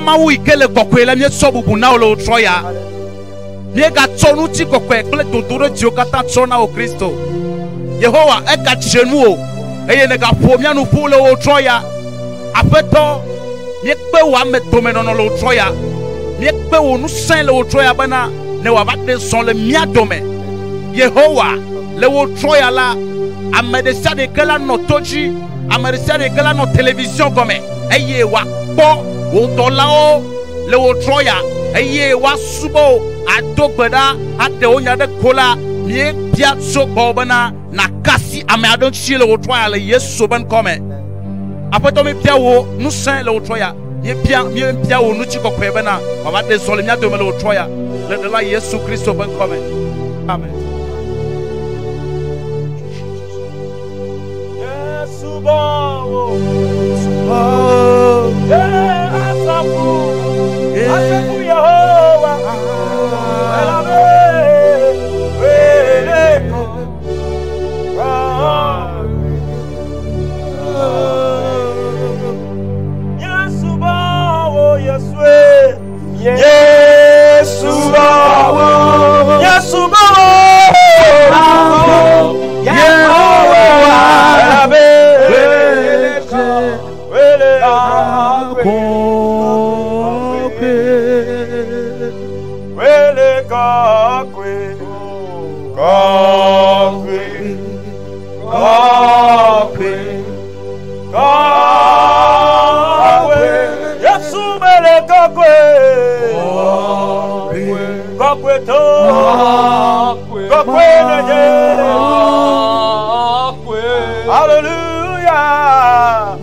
mawu ikele kokwe la mie sobubu na lo troya mie ga tsonu ti kokwe kle dodoro dio kata tsona o Kristo Yehowa e ga chenu o eye ne ga po mia nu po le o troya apeto mie pe wa me to me no lo troya mie pe wo nu sen le o troya bana ne wa ba de son le mia dome Yehowa le o troya la amedesa de kala no toji amedesa de kala no télévision comme eye wa po wo to la o le o troya eye wa subo adogbeda ade onya de kola mie pia so bobana na kasi ame adon chi le o troya le yesu ben comme apoto me pia wo nu sen le o troya mie pia wo nu chi kokwe bana baba de so le mia do me le o troya le la yesu Christo ben comme amen. Subawo, asafu, Yehowa, elabe, weleko, Yesubawo, Yesue, Yesubawo, Yesubawo, Yehowa, elabe. Hallelujah.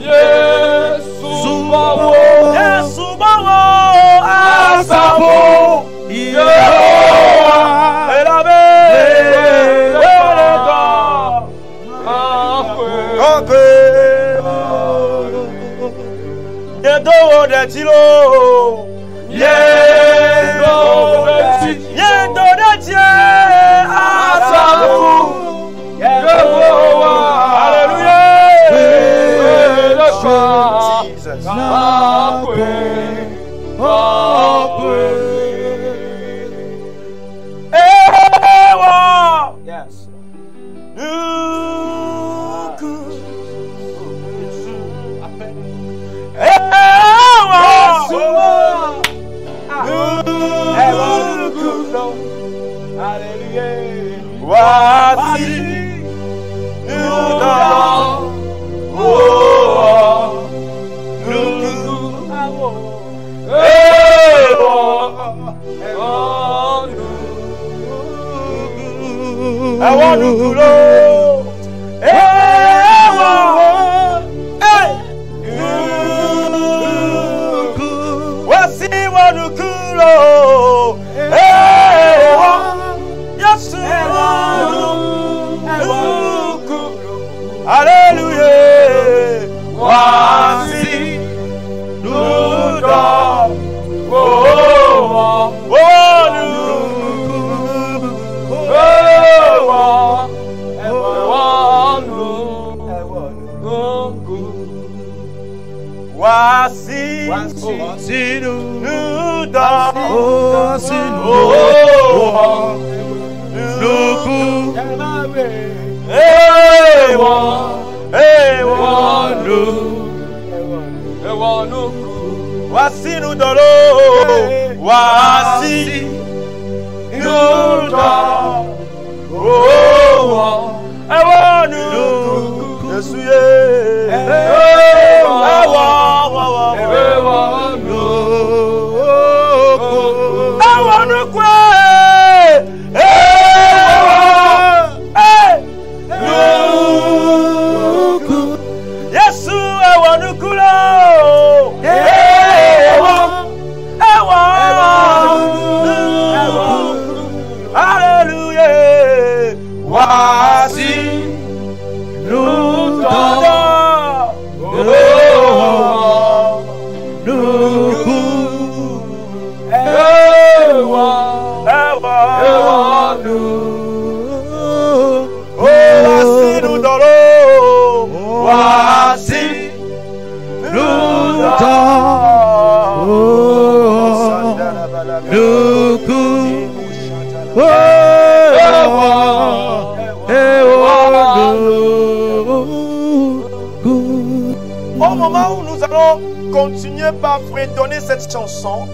Yesubawo, Yesubawo, asafu, Yehowa, elabe, weleko, kakwe, yedowo de tilo, yedo de tie, asafu, Yehowa, hallelujah. Jesus. Yes. I want to grow. What's he want to grow? Yes, hallelujah. What's he do? Wasinu dolo, wasinu dolo, ewanu, Yesu ye, ewanu kwe, Yesu ewanu kulo. Hallelujah. Wasi nuda Au moment où nous allons continuer par fredonner cette chanson,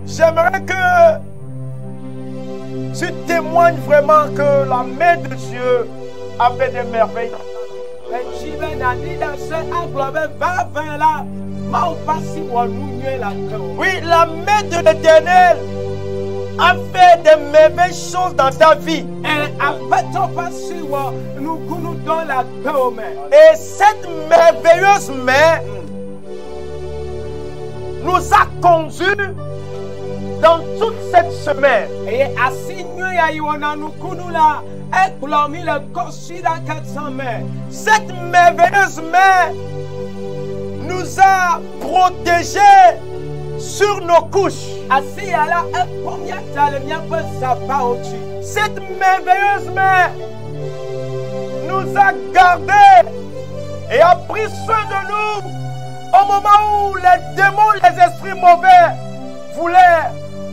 j'aimerais que tu témoignes vraiment que la main de Dieu a fait des merveilles. Oui, la main de l'Éternel a fait des merveilleuses choses dans ta vie. Et cette merveilleuse main nous a conduits dans toute cette semaine. Cette merveilleuse main nous a protégés sur nos couches. Cette merveilleuse main nous a gardés et a pris soin de nous au moment où les démons, les esprits mauvais voulaient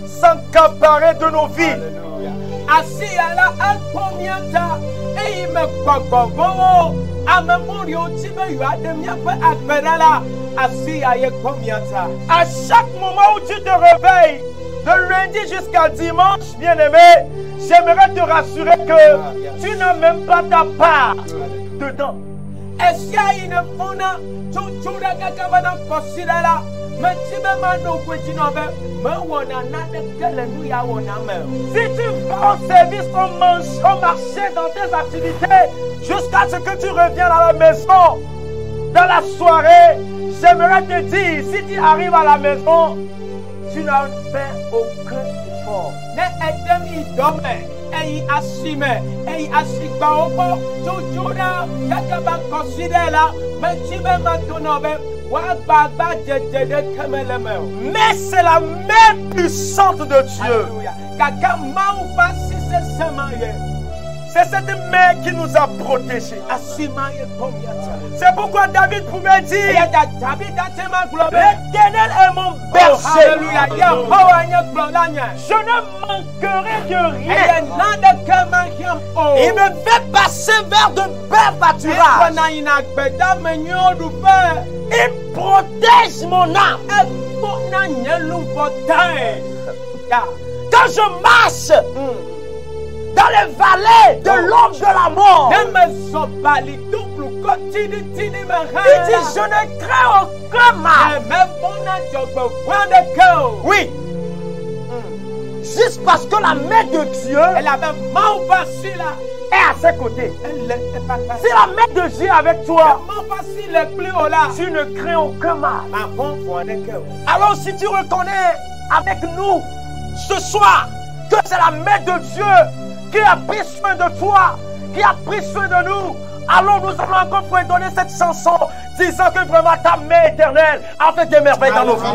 s'accaparer de nos vies. À chaque moment où tu te réveilles, de lundi jusqu'à dimanche, bien-aimé, j'aimerais te rassurer que tu n'as même pas ta part dedans. Si tu vas au service, au marché, dans tes activités, jusqu'à ce que tu reviennes à la maison, dans la soirée, j'aimerais te dire, si tu arrives à la maison, tu n'as fait aucun effort. Mais c'est la main puissante de Dieu. C'est cette main qui nous a protégés. C'est pourquoi David pouvait dire, l'Éternel est mon berger. Je ne manquerai de rien. Il me fait passer vers de belles pâturages. Il protège mon âme. Quand je marche dans les vallées de l'ombre de la mort, il dit, je ne crains aucun mal. Oui. Juste parce que la main de Dieu est à ses côtés. Si la main de Dieu est avec toi, tu ne crains aucun mal. Alors si tu reconnais avec nous ce soir que c'est la main de Dieu qui a pris soin de toi, qui a pris soin de nous, alors nous allons encore donner cette chanson disant que vraiment ta main éternelle a fait des merveilles dans nos vies.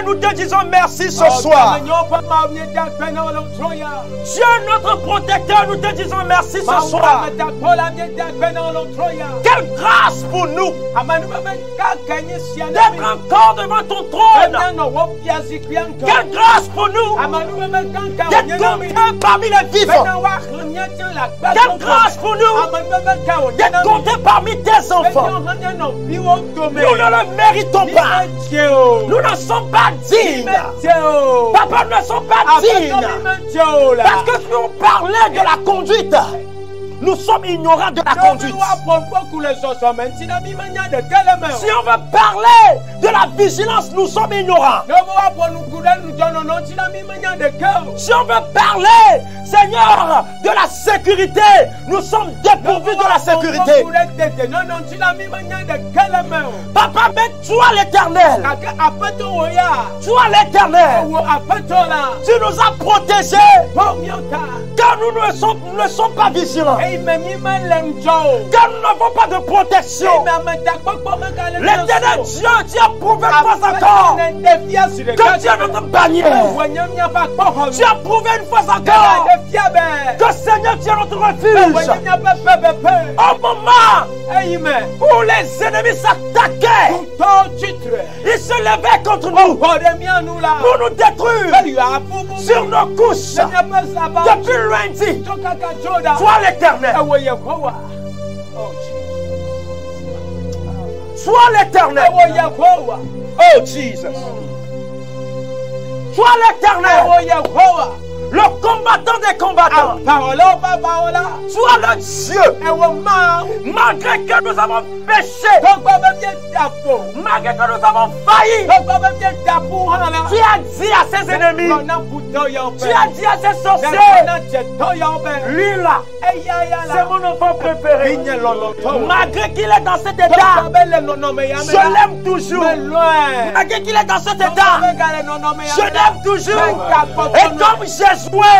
nous te disons merci ce soir. Dieu notre protecteur, nous te disons merci ce soir. Quelle grâce pour nous d'être encore devant ton trône. Quelle grâce pour nous d'être comptés parmi les vivants. Quelle grâce pour nous d'être comptés parmi tes enfants. Nous ne le méritons pas. Nous ne sommes pas dignes. Papa, nous ne sommes pas dignes. Parce que si on parlait de la conduite, nous sommes ignorants de la conduite. Si on veut parler de la vigilance, nous sommes ignorants. Si on veut parler, Seigneur, de la sécurité, nous sommes dépourvus de la sécurité. Papa, mais toi l'Éternel, toi l'Éternel, tu nous as protégés car nous ne sommes pas vigilants. Car nous n'avons pas de protection. L'Éternel Dieu, tu as prouvé une fois encore que Dieu est notre bannière. Tu as prouvé une fois encore que Seigneur, tu es notre refuge. Au moment où les ennemis s'attaquaient, ils se levaient contre nous pour nous détruire sur nos couches. Depuis loin dit, toi l'Éternel. Toi l'Éternel. Oh Jesus. Toi l'Éternel. Le combattant des combattants. Toi le Dieu. Malgré que nous avons péché, malgré que nous avons failli, tu as dit à ses ennemis, tu as dit à ses sorciers, lui là, c'est mon enfant préféré. Malgré qu'il est dans cet état, je l'aime toujours. Malgré qu'il est dans cet état, je l'aime toujours. Et comme j'ai joué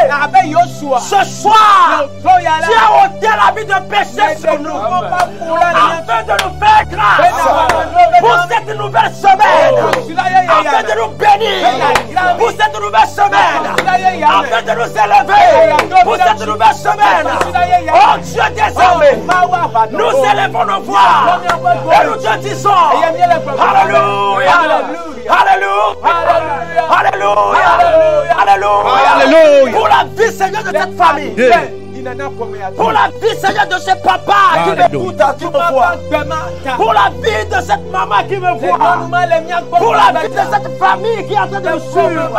ce soir, tu as ôté la vie de péché sur nous, afin de nous faire grâce pour cette nouvelle semaine, afin de nous bénir pour cette nouvelle semaine, afin de nous élever pour cette nouvelle semaine. Oh Dieu désormais, nous élevons nos voix et nous te disons Alléluia, Alléluia, Alléluia, Alléluia. Pour la vie, Seigneur, de cette famille. Pour la vie, Seigneur, de ce papa qui m'écoute, qui me voit. Pour la vie de cette maman qui me voit. Pour la vie de cette famille qui est en train de me suivre.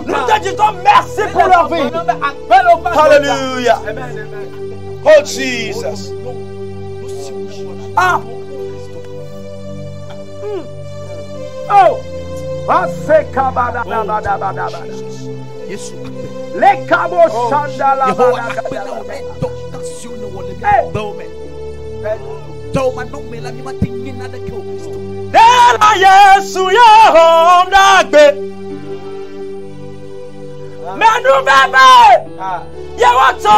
Nous te disons merci pour leur vie. Alléluia. Oh Jesus. Ah. Oh. Les cabos chandala. Ela Yesu Yehom Nagbe. Menu bebe. Yewato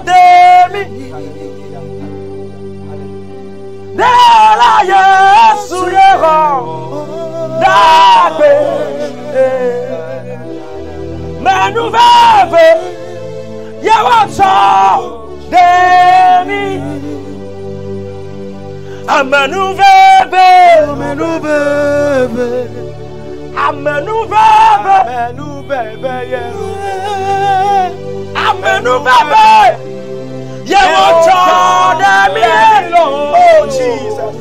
demi. Ela Yesu Yehom Nagbe. Menu bebe. Yewato demi. Amenu bebe. Amenu bebe. Amenu bebe. Amenu bebe. Amenu bebe. Yewato demi. Oh Jesus.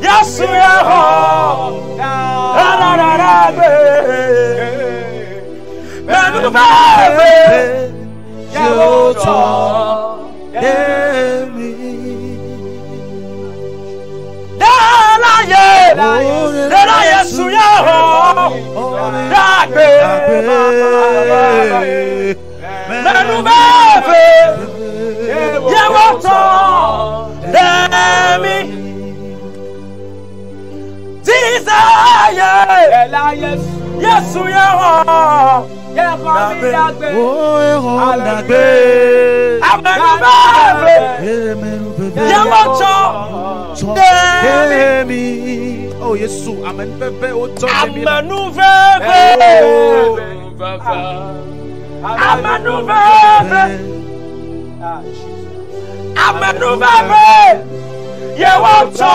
Yes, we are home. Menu bebe. Yewato demi. Dela Yesu Yehom Nagbe. Menu bebe. Yewato demi. Desire. Yesu Yehom Nagbe. Amenu bebe. Yewato demi. Oh oh Yesu. Amen bebe o to mi. Amanu veve. Amanu veve. Amanu veve. Ye want to.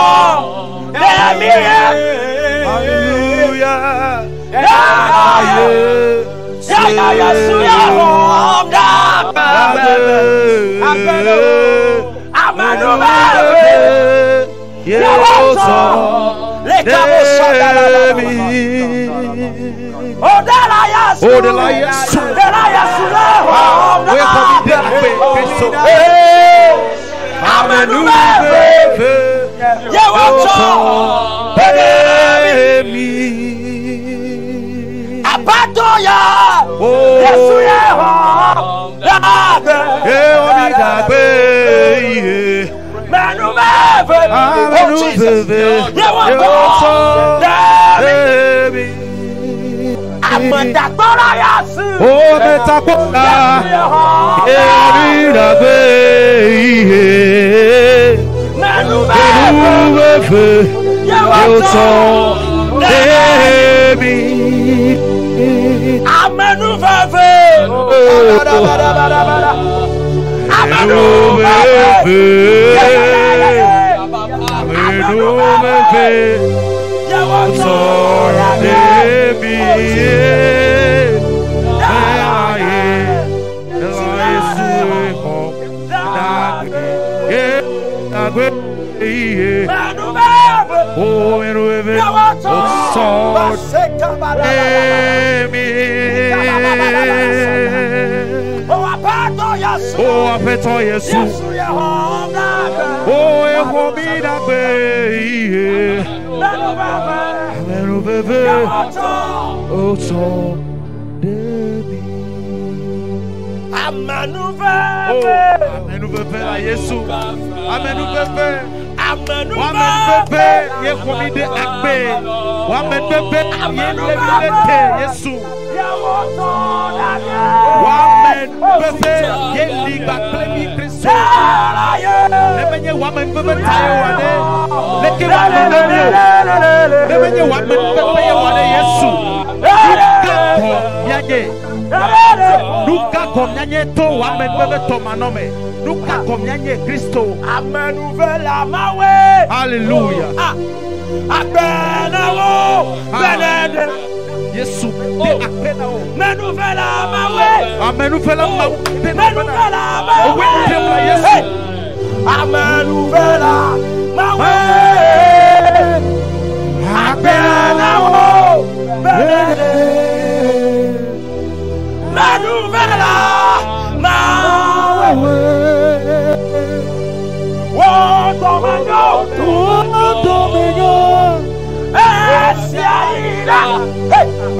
Hallelujah.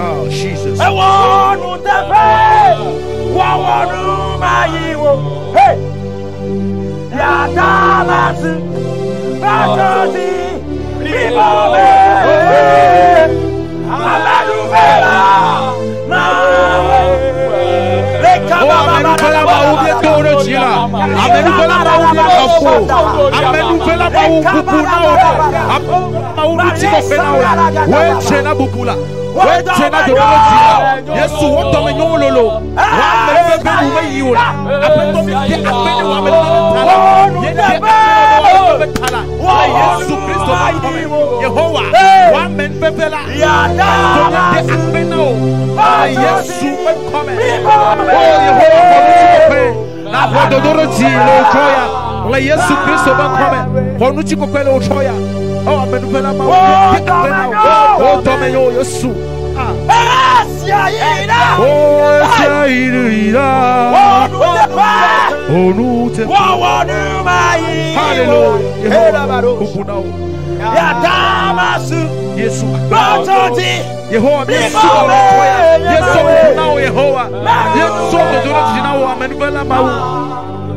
Oh, Jesus.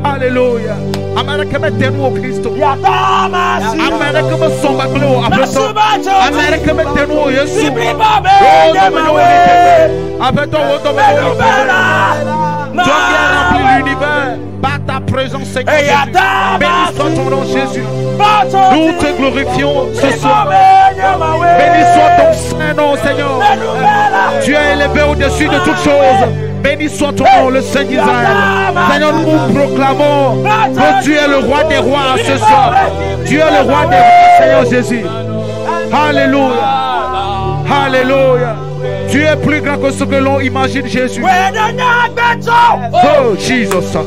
Hallelujah. America me tenu o Kristo. America me somba gleo abeto. America me tenu o Yesu. Abeto o to me o. Toi qui as rempli l'univers par ta présence, Seigneur Jésus. Béni soit ton nom, Jésus. Nous te glorifions ce soir. Béni soit ton Saint-Nom, Seigneur. Tu es élevé au-dessus de toutes choses. Béni soit ton nom, le Saint d'Israël. Seigneur, nous proclamons que tu es le roi des rois ce soir. Tu es le roi des rois, Seigneur Jésus. Alléluia. Alléluia. Tu es plus grand que ce que l'on imagine, Jésus. Oh, Jesus.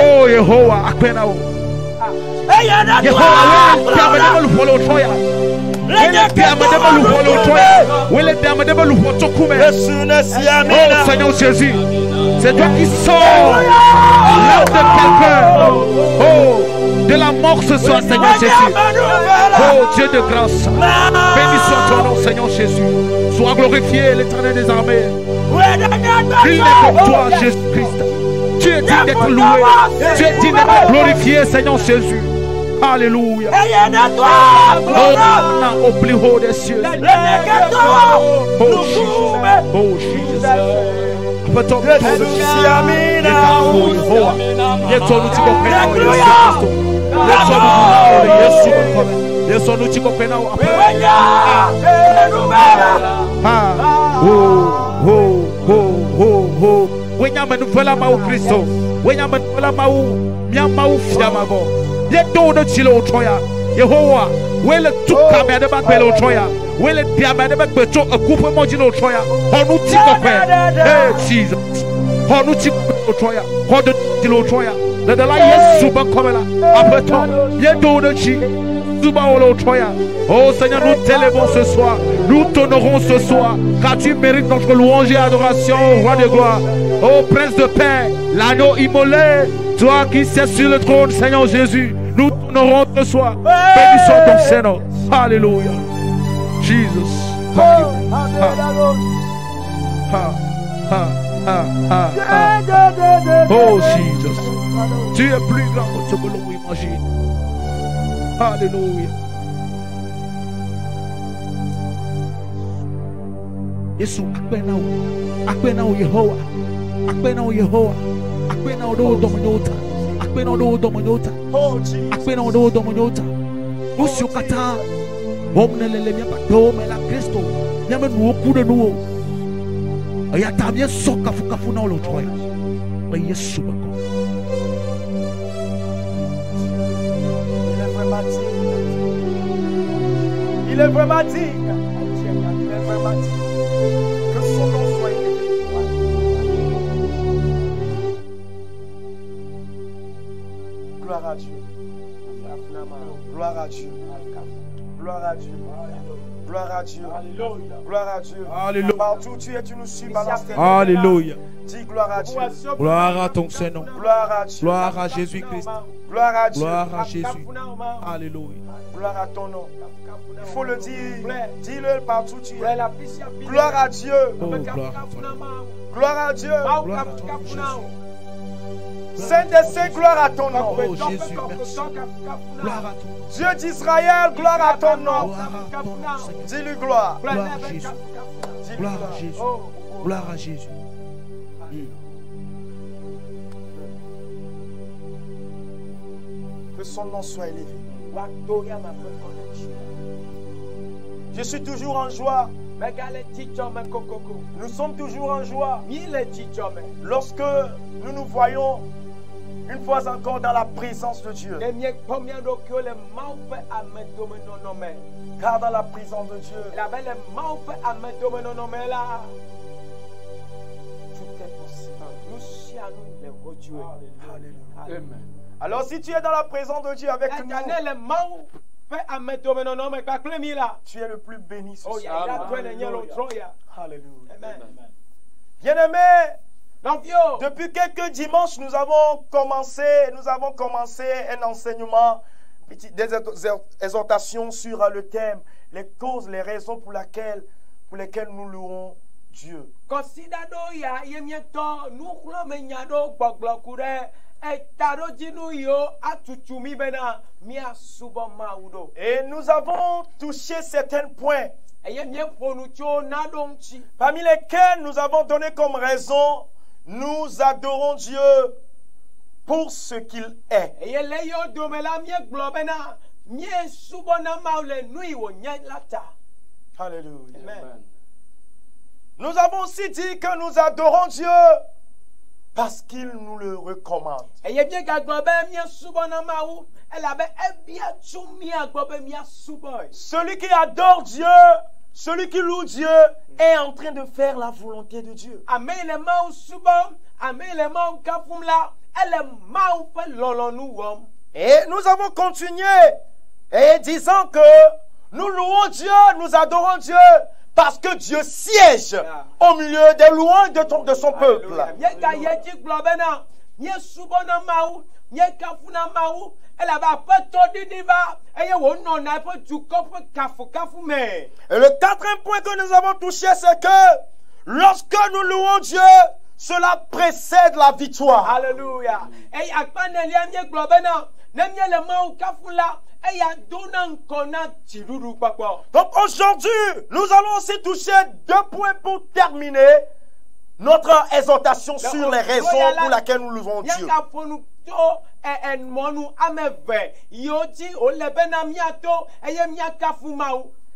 Oh, Yehovah. Akpenao. Yehovah, oh Seigneur Jésus, c'est toi qui sors l'âme de quelqu'un. Oh, de la mort ce soir, Seigneur Jésus. Oh Dieu de grâce, béni soit ton nom, Seigneur Jésus. Sois glorifié, l'Éternel des armées. Il n'est comme toi, Jésus-Christ. Tu es digne d'être loué. Tu es digne d'être glorifié, Seigneur Jésus. Alléluia. Oh, au plus haut des cieux. Oh, Jesus. Oh, Jesus. Yehovah, où est le tout caméra de ma belle au Troya? Où est le diamant de ma belle au couple mon Dieu au Troya? On nous dit qu'on fait. Eh, Jesus. On nous dit au Troya. On nous dit au Troya. Le de là, Yesu ban comme là. Après toi, Yedo de Chi. Suba au Troya. Oh Seigneur, nous t'élevons ce soir. Nous t'honorons ce soir. Car tu mérites notre louange et adoration, roi de gloire. Oh Prince de paix, l'agneau immolé. Toi qui sais sur le trône, Seigneur Jésus. Nous t'honorons ce soir. Béni soit ton Seigneur. Alléluia. Jesus. Thank you. Oh Jesus. Tu es plus grand que ce que l'on imagine. Alléluia. Yesu akpenao Yehovah. Akpenao Yehovah. Akpenao do domonyota. Akpenao do domonyota. Akpenao do domonyota. Usiokata. Omnelele mia pato mela Kristo. Nyame nuo kude nuo. Aya tabia soka fukafu na olotoya. Ba Yesu bako. Il est vraiment digne. Il est vraiment digne. Que son nom soit élevé. Gloire à Dieu. Gloire à Dieu. Gloire à Dieu. Gloire à Dieu. Gloire à Dieu. Alléluia. Partout où tu es, tu nous suis. Balance tes mains. Alléluia. Dis gloire à Dieu. Gloire à ton Seigneur. Gloire à Dieu. Gloire à Jésus-Christ. Gloire à Dieu. Gloire à Jésus. Alléluia. Gloire à ton nom. Il faut le dire. Dis-le partout où tu es. Gloire à Dieu. Oh, gloire à ton nom. Gloire à Dieu. Gloire à ton nom, Jésus. Saint-Esprit, gloire à ton nom. Oh Jésus, merci. Gloire à ton nom. Dieu d'Israël, gloire à ton nom. Gloire à ton nom, Seigneur. Dis-lui gloire. Gloire à Jésus. Gloire à Jésus. Gloire à Jésus. Que son nom soit élevé. Je suis toujours en joie. Nous sommes toujours en joie. Lorsque nous nous voyons une fois encore dans la présence de Dieu. Car dans la présence de Dieu, tout est possible. Alléluia. Alors si tu es dans la présence de Dieu avec nous, tu es le plus béni ce soir. Alléluia. Bien-aimé, depuis quelques dimanches, nous avons commencé un enseignement, des exhortations sur le thème, les causes, les raisons pour lesquelles nous louons Dieu. Et nous avons touché certains points, parmi lesquels nous avons donné comme raison, nous adorons Dieu pour ce qu'il est. Alléluia. Amen. Nous avons aussi dit que nous adorons Dieu parce qu'il nous le recommande. Celui qui adore Dieu, celui qui loue Dieu, est en train de faire la volonté de Dieu. Et nous avons continué et disant que nous louons Dieu, nous adorons Dieu parce que Dieu siège au milieu des louanges de son peuple. Et le quatrième point que nous avons touché, c'est que lorsque nous louons Dieu, cela précède la victoire. Alléluia. Donc aujourd'hui, nous allons aussi toucher 2 points pour terminer notre exhortation sur les raisons pour lesquelles nous louons Dieu.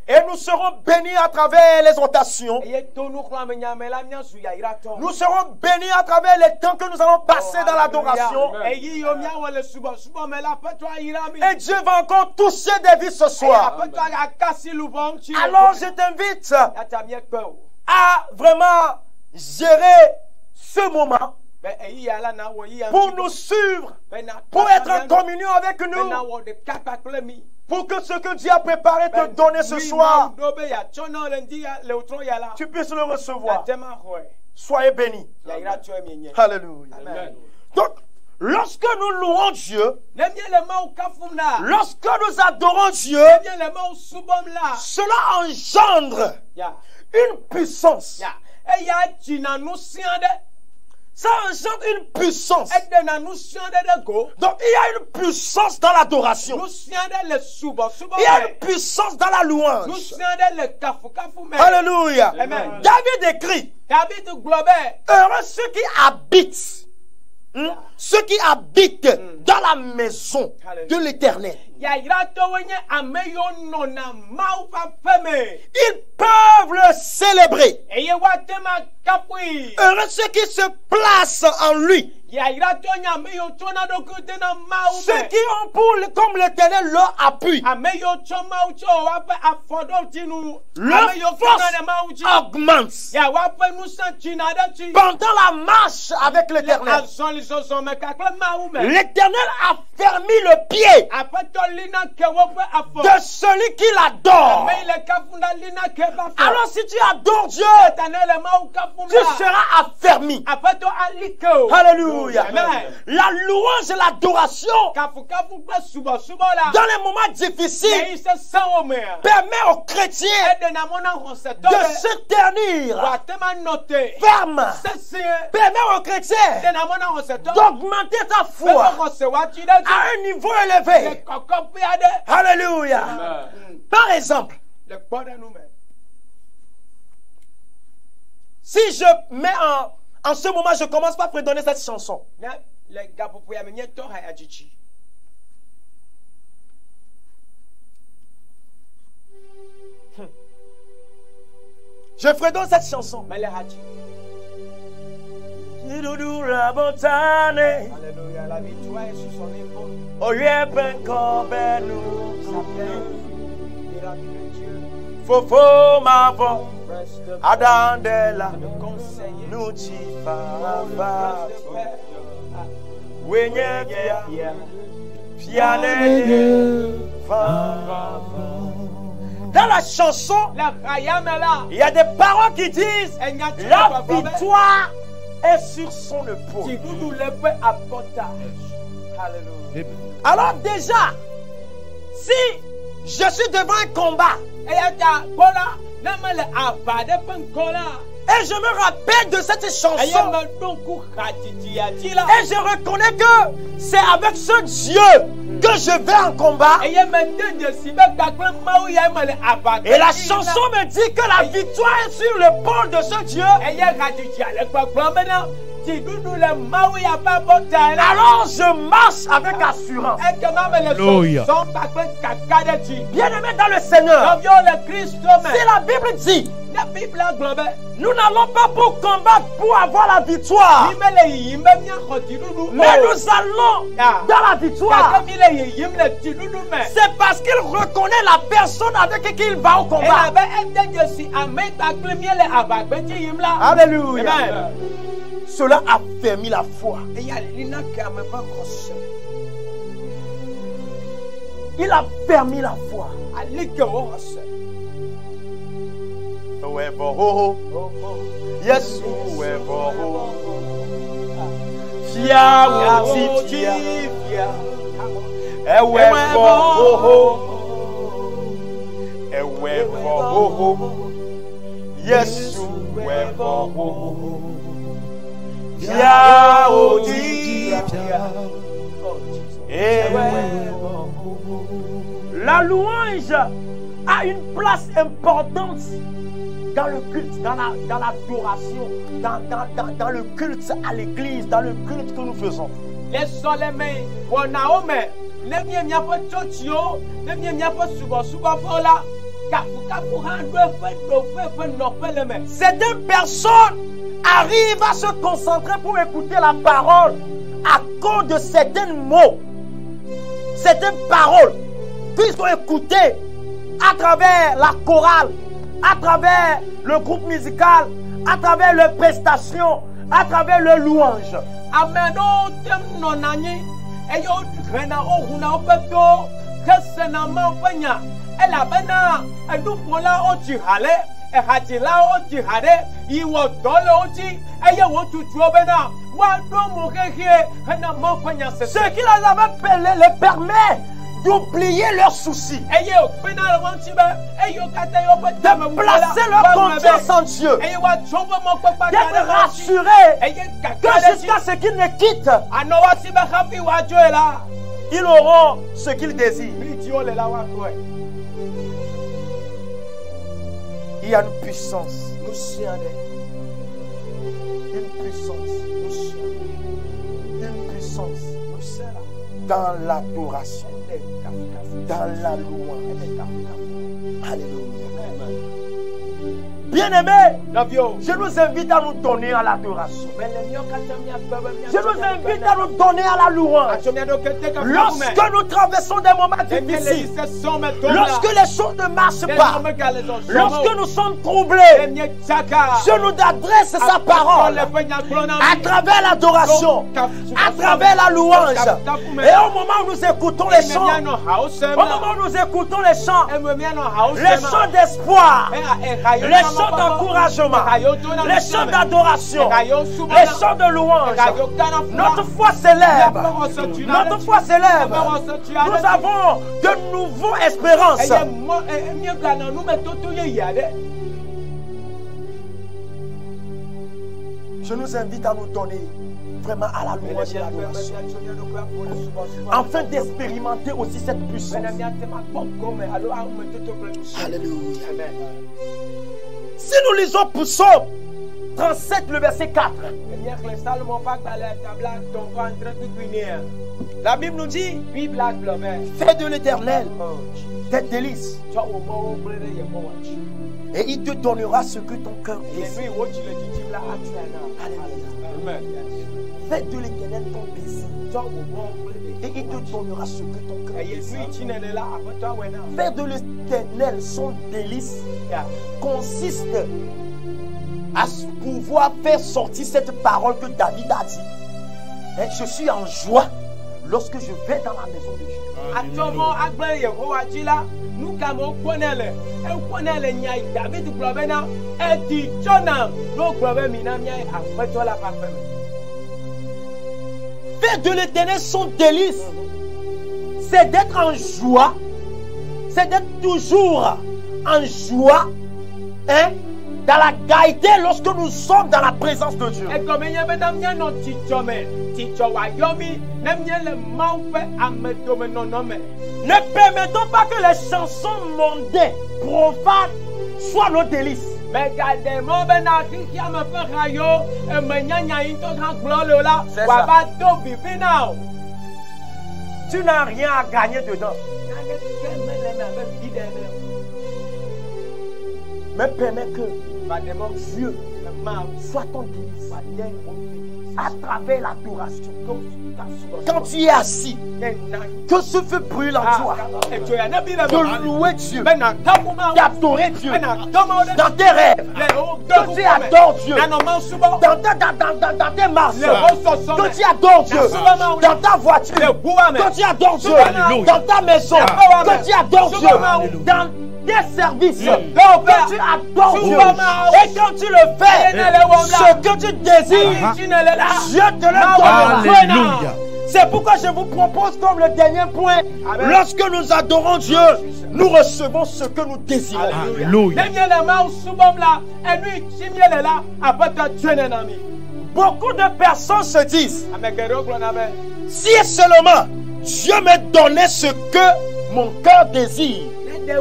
Et nous serons bénis à travers l'exhortation. Nous serons bénis à travers les temps que nous allons passer dans l'adoration. Et Dieu va encore toucher des vies ce soir. Alors je t'invite à vraiment gérer ce moment pour nous suivre, pour être en communion avec nous, pour que ce que Dieu a préparé te donner ce soir, tu puisses le recevoir. Soyez bénis. Alléluia. Donc, lorsque nous louons Dieu, lorsque nous adorons Dieu, cela engendre une puissance. Ça engendre une puissance. Donc il y a une puissance dans l'adoration. Il y a une puissance dans la louange. Alléluia. David écrit, heureux ceux qui habitent, ceux qui habitent dans la maison de l'Éternel. Ils peuvent le célébrer. Heureux ceux qui se placent en lui. Ceux qui ont comme l'Éternel leur appui. Leur force augmente. Pendant la marche avec l'Éternel, l'Éternel a fermé le pied de celui qui l'adore. Alors si tu adores Dieu, tu seras affermi. Alléluia. La louange et l'adoration dans les moments difficiles permet aux chrétiens de se tenir ferme, permet aux chrétiens d'augmenter ta foi à un niveau élevé. Alléluia. Par exemple, si je mets en ce moment, je commence par fredonner cette chanson. Je fredonne cette chanson. Alléluia, la victoire est sur son épaule. Fofo mavo adandela nuchifa wenye dans la chanson, il y a des paroles qui disent la victoire est sur son épaule. Alors déjà, si je suis devant un combat et je me rappelle de cette chanson et je reconnais que c'est avec ce Dieu que je vais en combat, et la chanson me dit que la victoire est sur l'épaule de ce Dieu, alors je marche avec assurance. Alléluia. Bien-aimé dans le Seigneur, si la Bible dit, nous n'allons pas pour combattre pour avoir la victoire, mais nous allons dans la victoire. C'est parce qu'il reconnaît la personne avec qui il va au combat. Alléluia. Cela a fermé la foi. Il a permis la foi. Yes, la louange a une place importante dans le culte, dans l'adoration, dans le culte à l'église, dans le culte que nous faisons. Certaines personnes arrivent à se concentrer pour écouter la parole à cause de certains mots, certaines paroles qu'ils ont écoutées à travers la chorale, à travers le groupe musical, à travers les prestations, à travers le louange. Ce qui les permet d'oublier leurs soucis, de placer leur confiance en Dieu, d'être rassurés que jusqu'à ce qu'ils ne quittent, ils auront ce qu'ils désirent. Il y a une puissance, dans l'adoration, dans la louange. Alléluia. Bien-aimés, je nous invite à nous donner à l'adoration. Je nous invite à nous donner à la louange. Lorsque nous traversons des moments difficiles, lorsque les choses ne marchent pas, lorsque nous sommes troublés, je nous adresse sa parole à travers l'adoration, à travers la louange. Et au moment où nous écoutons les chants, les chants d'espoir, les chants d'encouragement, les chants d'adoration, les chants de louange, notre foi s'élève. Notre foi s'élève. Nous avons de nouveaux espérances. Je nous invite à nous donner vraiment à la louange et à l'adoration, afin d'expérimenter aussi cette puissance. Alléluia. Si nous lisons Psaume 37, le verset 4, la Bible nous dit, fais de l'Éternel tes délices, et il te donnera ce que ton cœur désire. Alléluia. Fais de l'Éternel ton désir, et il te donnera ce que ton cœur désire. Faire de l'Éternel son délice consiste à pouvoir faire sortir cette parole que David a dit. Et je suis en joie lorsque je vais dans la maison de Dieu. Faire de l'Éternel son délice, c'est d'être en joie, c'est d'être toujours en joie, hein, dans la gaieté lorsque nous sommes dans la présence de Dieu. Ne permettons pas que les chansons mondaines, profanes, soient nos délices. Mais gardez-moi, ben, qui a me fait rayo, et me nyanya into grand gloire là, C'est wa ça. ba to bibi now. Tu n'as rien à gagner dedans. Mais permets que Dieu soit ton délice à travers l'adoration. Quand tu es assis, que ce feu brûle en toi. De louer Dieu, d'adorer Dieu dans tes rêves. Que tu adores Dieu dans tes marches. Que tu adores Dieu dans ta voiture. Que tu adores Dieu dans ta maison. Que tu adores Dieu dans tes services. Que tu adores Dieu. Et quand tu le fais, ce que tu désires, Dieu te le donne. Alléluia. C'est pourquoi je vous propose comme le dernier point, lorsque nous adorons Dieu, nous recevons ce que nous désirons. Alléluia. Beaucoup de personnes se disent, si seulement Dieu me donnait ce que mon cœur désire, je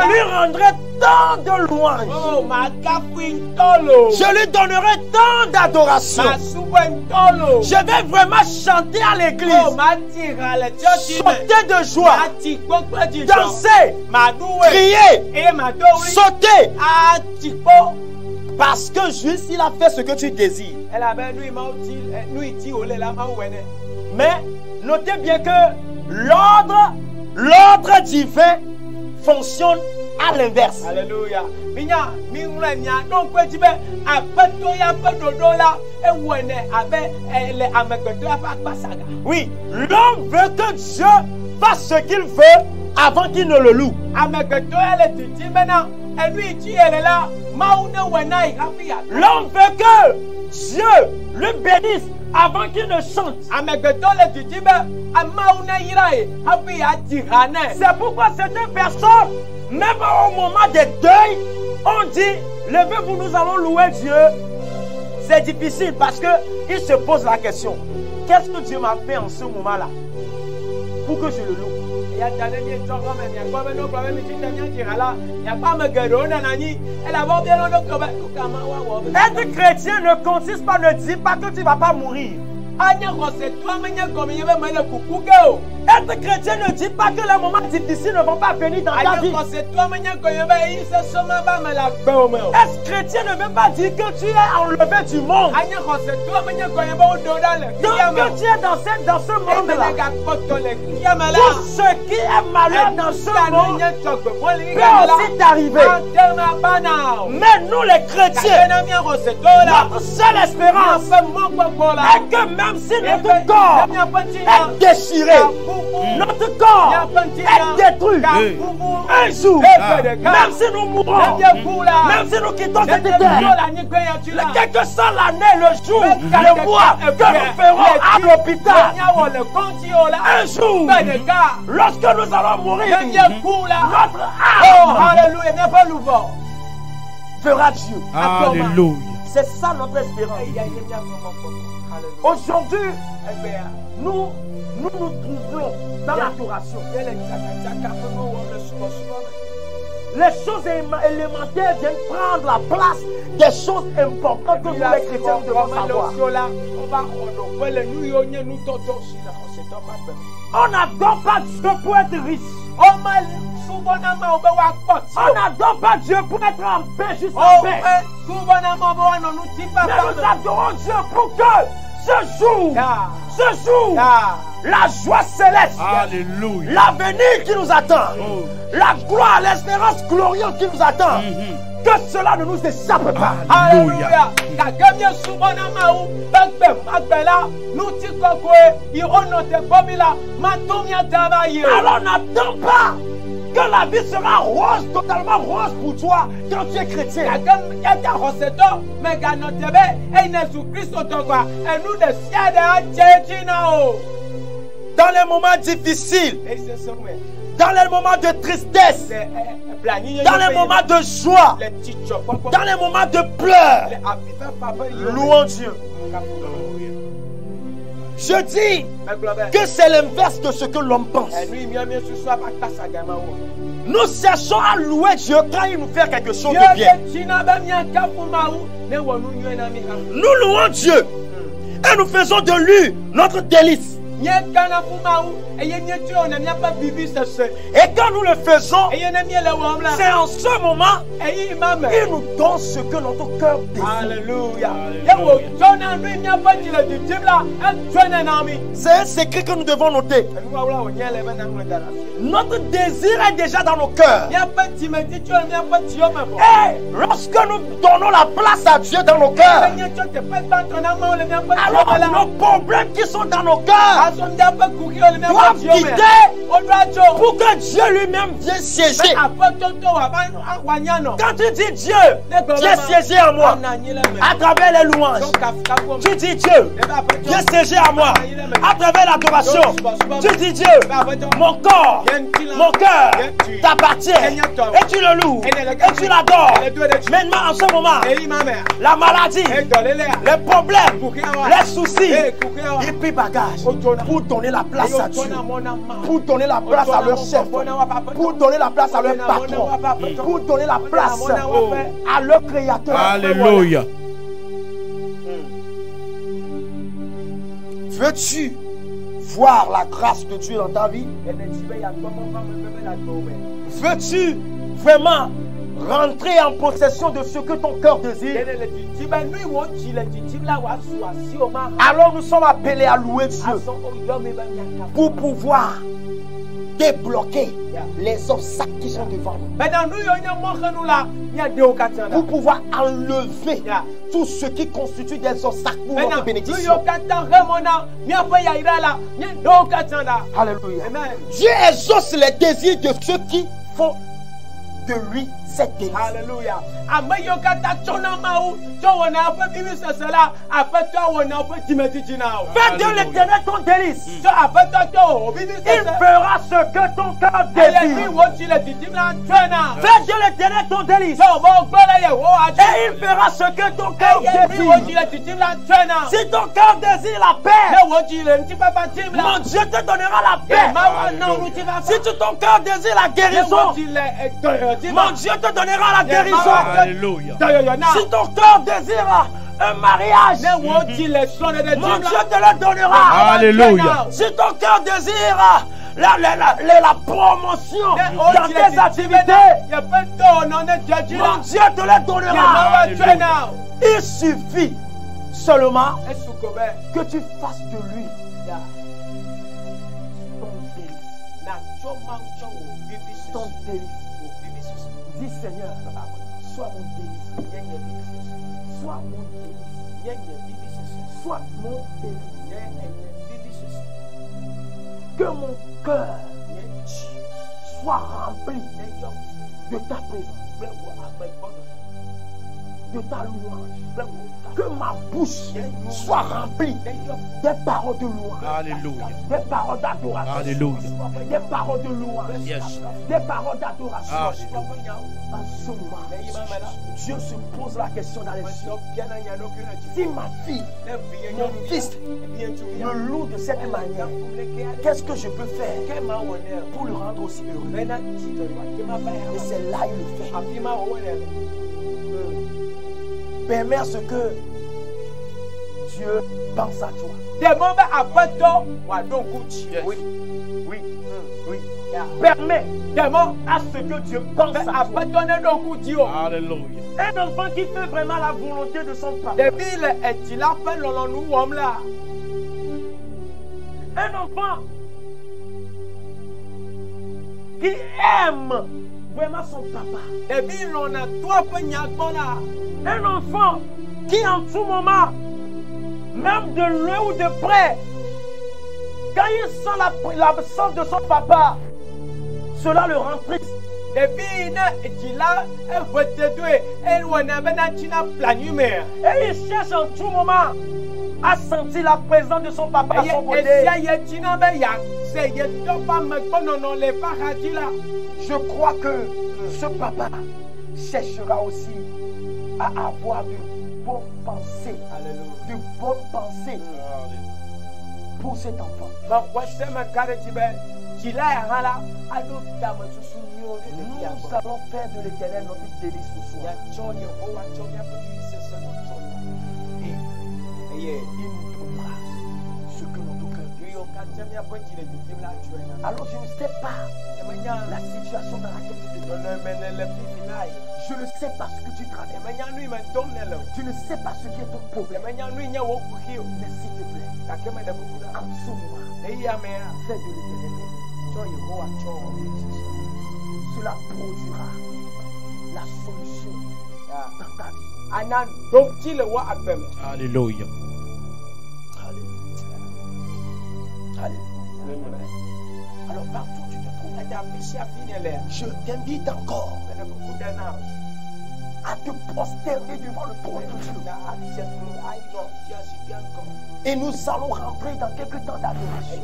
lui rendrai tant de louanges. Je lui donnerai tant d'adoration. Je vais vraiment chanter à l'église, sauter de joie, danser, crier, sauter. Parce que juste il a fait ce que tu désires. Mais notez bien que l'ordre divin fonctionne à l'inverse. Alléluia. Oui, l'homme veut que Dieu fasse ce qu'il veut avant qu'il ne le loue. L'homme veut que Dieu le bénisse avant qu'il ne chante. C'est pourquoi certaines personnes, même au moment des deuils, on dit, levez-vous, nous allons louer Dieu. C'est difficile parce qu'il se pose la question, qu'est-ce que Dieu m'a fait en ce moment-là pour que je le loue? Être chrétien ne consiste pas, ne dit pas que tu ne vas pas mourir. Être chrétien ne dit pas que les moments difficiles ne vont pas venir dans ta vie. Être chrétien ne veut pas dire que tu es enlevé du monde. Donc que tu es dans ce monde-là. Tout ce qui est malheur dans ce monde peut aussi t'arriver. Mais nous les chrétiens, notre seule espérance est que même si notre corps est déchiré, notre corps est détruit, un jour, même si nous mourrons, même si nous quittons cette terre, quelle que soit l'année, le jour, le mois que nous ferons à l'hôpital, un jour, lorsque nous allons mourir, notre âme fera Dieu. Alléluia. C'est ça notre espérance. Aujourd'hui, nous nous trouvons dans l'adoration. Les choses élémentaires viennent prendre la place des choses importantes que nous les chrétiens devons savoir. On n'adore pas Dieu pour être riche. On n'adore pas Dieu pour être en paix, juste en paix. Mais nous adorons Dieu pour que ce jour, la joie céleste, Alléluia. l'avenir qui nous attend, la gloire, l'espérance glorieuse qui nous attend, que cela ne nous échappe pas. Alléluia. Alors n'attends pas que la vie sera rose, totalement rose pour toi quand tu es chrétien. Dans les moments difficiles, dans les moments de tristesse, dans les moments de joie, dans les moments de pleurs, louons Dieu. Je dis que c'est l'inverse de ce que l'homme pense. Nous cherchons à louer Dieu quand il nous fait quelque chose de bien. Nous louons Dieu et nous faisons de lui notre délice. Et quand nous le faisons, c'est en ce moment qu'il nous donne ce que notre cœur désire. Alléluia. C'est un secret que nous devons noter. Notre désir est déjà dans nos cœurs. Et lorsque nous donnons la place à Dieu dans nos cœurs, alors nos problèmes qui sont dans nos cœurs doivent quitter pour que Dieu lui-même vienne siéger. Quand tu dis Dieu, viens siéger à moi à travers les louanges. Tu dis Dieu, viens siéger à moi à travers l'adoration. Tu dis Dieu, mon corps, mon cœur t'appartient et tu le loues et tu l'adores. Maintenant en ce moment, la maladie, les problèmes, les soucis, ils pris bagage pour donner la place à Dieu, pour donner la place à leur chef, pour donner la place à leur patron, pour donner la place à leur créateur. Alléluia. Veux-tu voir la grâce de Dieu dans ta vie? Veux-tu vraiment rentrer en possession de ce que ton cœur désire? Alors nous sommes appelés à louer Dieu pour pouvoir débloquer les obstacles qui sont devant nous, pour pouvoir enlever tout ce qui constitue des obstacles pour notre bénédiction. Alléluia. Dieu exauce les désirs de ceux qui font de lui cette délice. Alléluia. Fais de l'Éternel ton délice. Il fera ce que ton cœur désire. Fais de l'Éternel ton délice. Et il fera ce que ton cœur désire. Si ton cœur désire la paix, mon Dieu te donnera la paix. Si ton cœur désire la guérison, mon Dieu te donnera la guérison. Alléluia. Si ton cœur désire un mariage, mon Dieu te le donnera. Alléluia. Si ton cœur désire la promotion dans tes activités, mon Dieu te le donnera. Il suffit seulement que tu fasses de lui ton délice. Dis Seigneur, sois mon délice. Sois mon délice. Sois mon délice. Que mon cœur soit rempli de ta présence, de ta louange. Que ma bouche soit remplie des paroles de louange. Alléluia. Des paroles d'adoration. Alléluia. Des paroles de louange. Yes. Des paroles d'adoration. Alléluia. En ce moment, Dieu se pose la question dans les cieux. Si ma fille, mon fils me loue de cette manière, qu'est-ce que je peux faire pour le rendre aussi heureux? Et c'est là il le fait. Permets à ce que Dieu pense à toi. Oui. Permets à ce que Dieu pense à toi. Alléluia. Un enfant qui fait vraiment la volonté de son papa. Un enfant qui aime vraiment son papa. Un enfant qui en tout moment, même de loin ou de près, quand il sent l'absence de son papa, cela le rend triste. Et il cherche en tout moment à sentir la présence de son papa à son côté. Je crois que ce papa cherchera aussi à avoir de bonnes pensées. De bonnes pensées pour cet enfant. Nous allons faire de l'Éternel notre délice ce soir. Et il nous donnera ce que notre cœur veut. Alors je ne sais pas la situation dans laquelle tu te trouves. Je ne sais pas ce que tu traverses. Tu ne sais pas ce qui est ton problème. Mais s'il te plaît, en ce moment, fais de l'Éternel. Cela produira la solution dans ta vie. Alléluia. Alléluia. Alors partout tu te trouves, je t'invite encore à te prosterner devant le trône de Dieu. Et nous allons rentrer dans quelques temps d'adoration.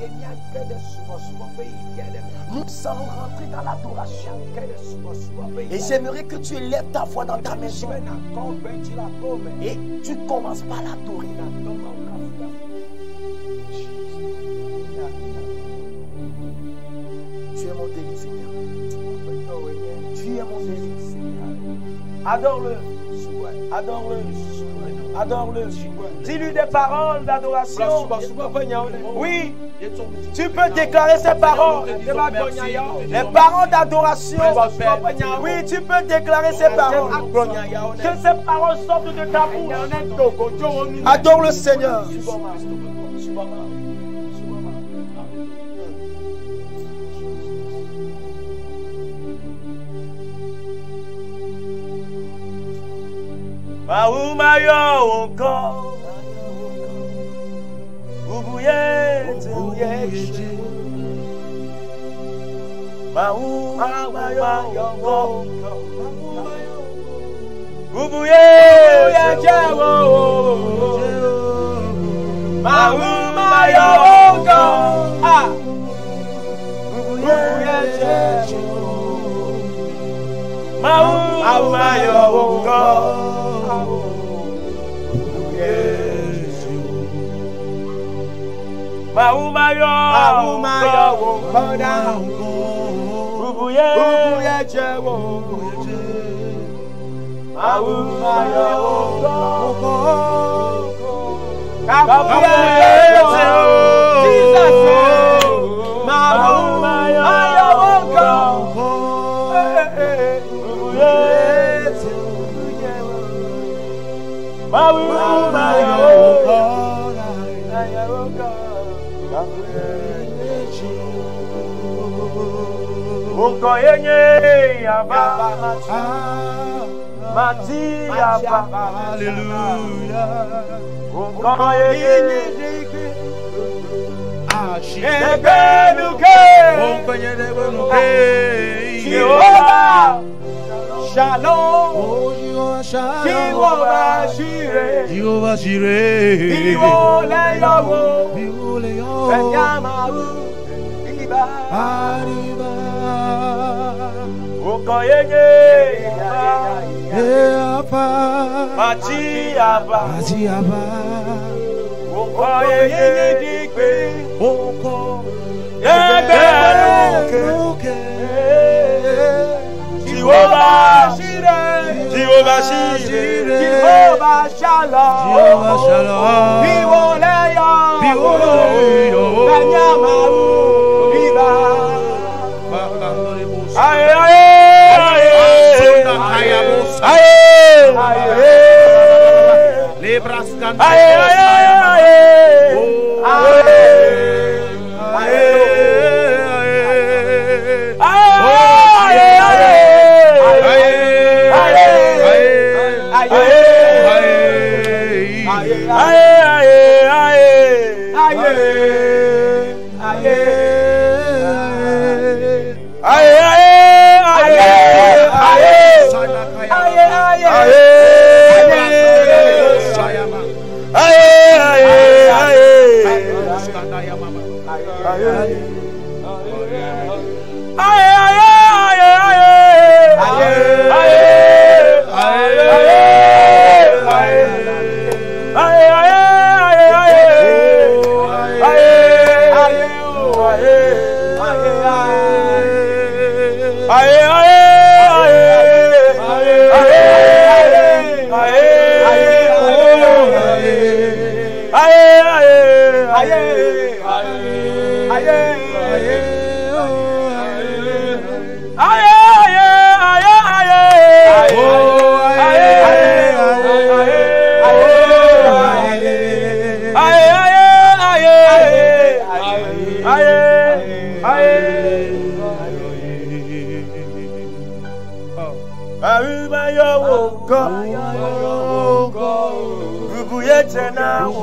Nous allons rentrer dans l'adoration. Et j'aimerais que tu élèves ta voix dans ta maison. Et tu commences par l'adorer. Tu es mon délice éternel. Tu es mon délice. Adore-le. Adore-le. Adore-le. Dis-lui des paroles d'adoration. Oui. Tu peux déclarer ces paroles. Les paroles d'adoration. Oui, tu peux déclarer ces paroles. Que ces paroles sortent de ta bouche. Adore le Seigneur. Maumayo encore, Ubuyete, Maumayo encore, Ubuyete, Maumayo encore, Ubuyete, Maumayo encore. Maumayo, Ubuye Jewo, Maumayo, Kabuye Jesus, Maumayo, Ubuye Maumayo. Unkoyenye yaba mati yaba hallelujah unkoyenye Jehovah Shalom Jehovah Jireh Jehovah Jireh Biwole yowo Benyamaru Arriba Okoyenye Yapa Mati Yapa Okoyenye Dikwe Oko Eberuke Jehovah Jireh Jehovah Shalom Biwole yowo Benyamaru Aye, aye, aye,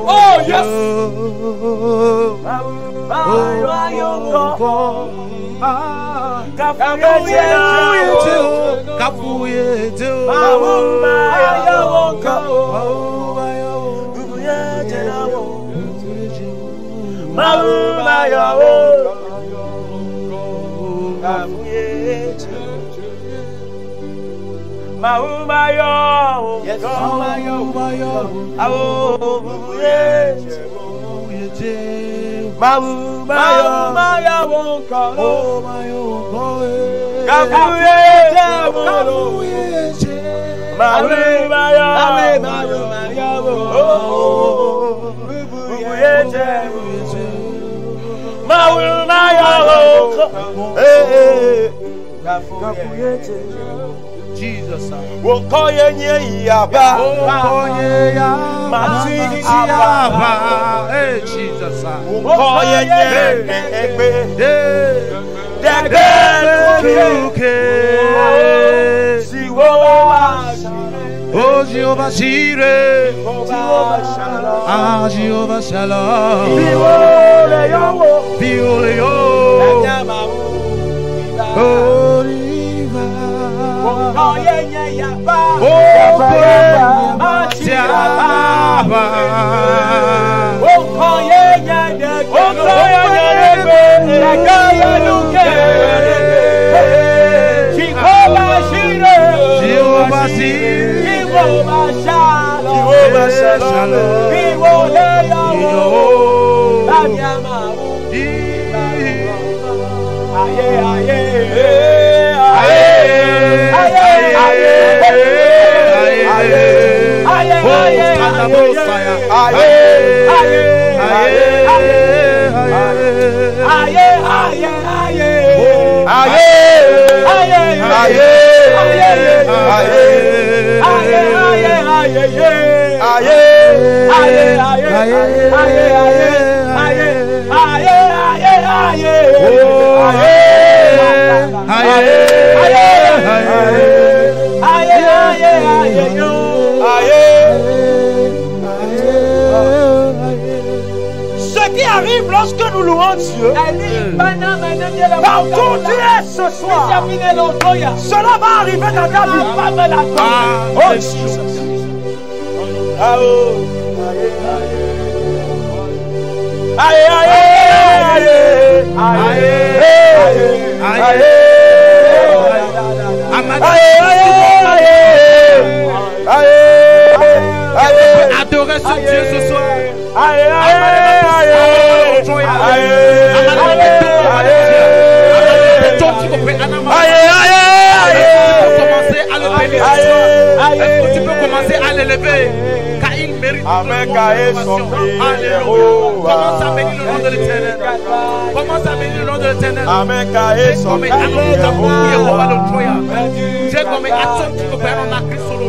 Oh yes. Jesus. Oh Jehovah Jireh, ah Jehovah Shalom, Bioleo, oh Riva, oh Jehovah Ce qui arrive lorsque nous louons Dieu, partout tu es ce soir, cela va arriver dans ta vie. Oh Jesus. Adorer ce Dieu ce soir. Est-ce que tu peux commencer à l'élever? Car il mérite commence à bénir le nom de l'Éternel. Commence à bénir le nom de l'Éternel. J'ai comme action qui peut faire en acte sur le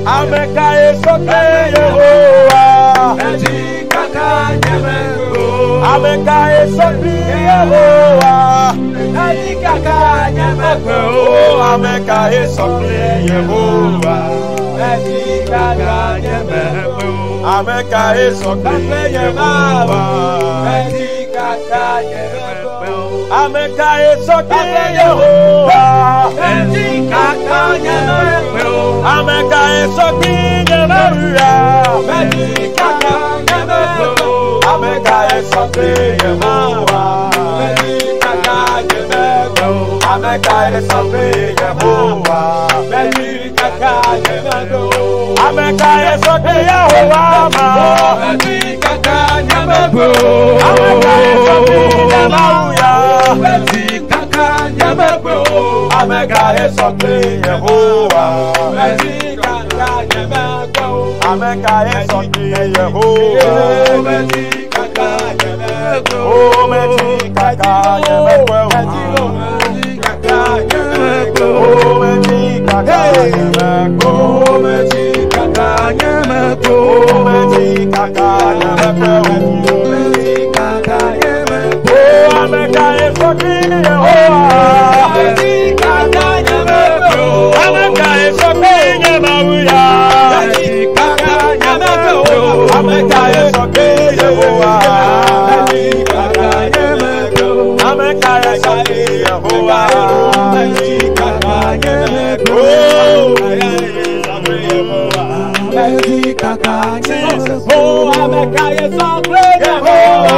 Oh, amekaye sokle nyame. Oh,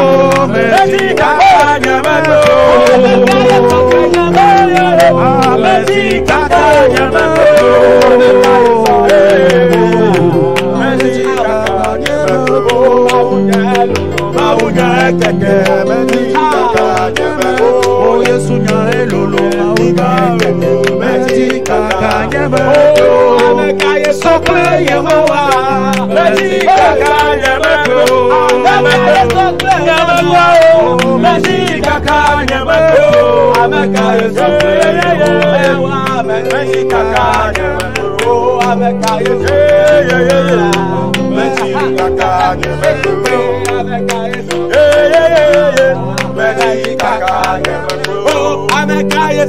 meti kaka nyame. Amekaye sokle nyame. Meti kaka nyame. Meti kaka nyame. Maunya keke. Meti kaka nyame. Oh, Yesu nyare lolo. Maunya keke. Meti kaka nyame. Oh, amekaye sokle nyame. Meti kaka nyame. Amekaye sokle nyame. Meti kaka nyame. Amekaye sokle nyame. Meti kaka nyame. Amekaye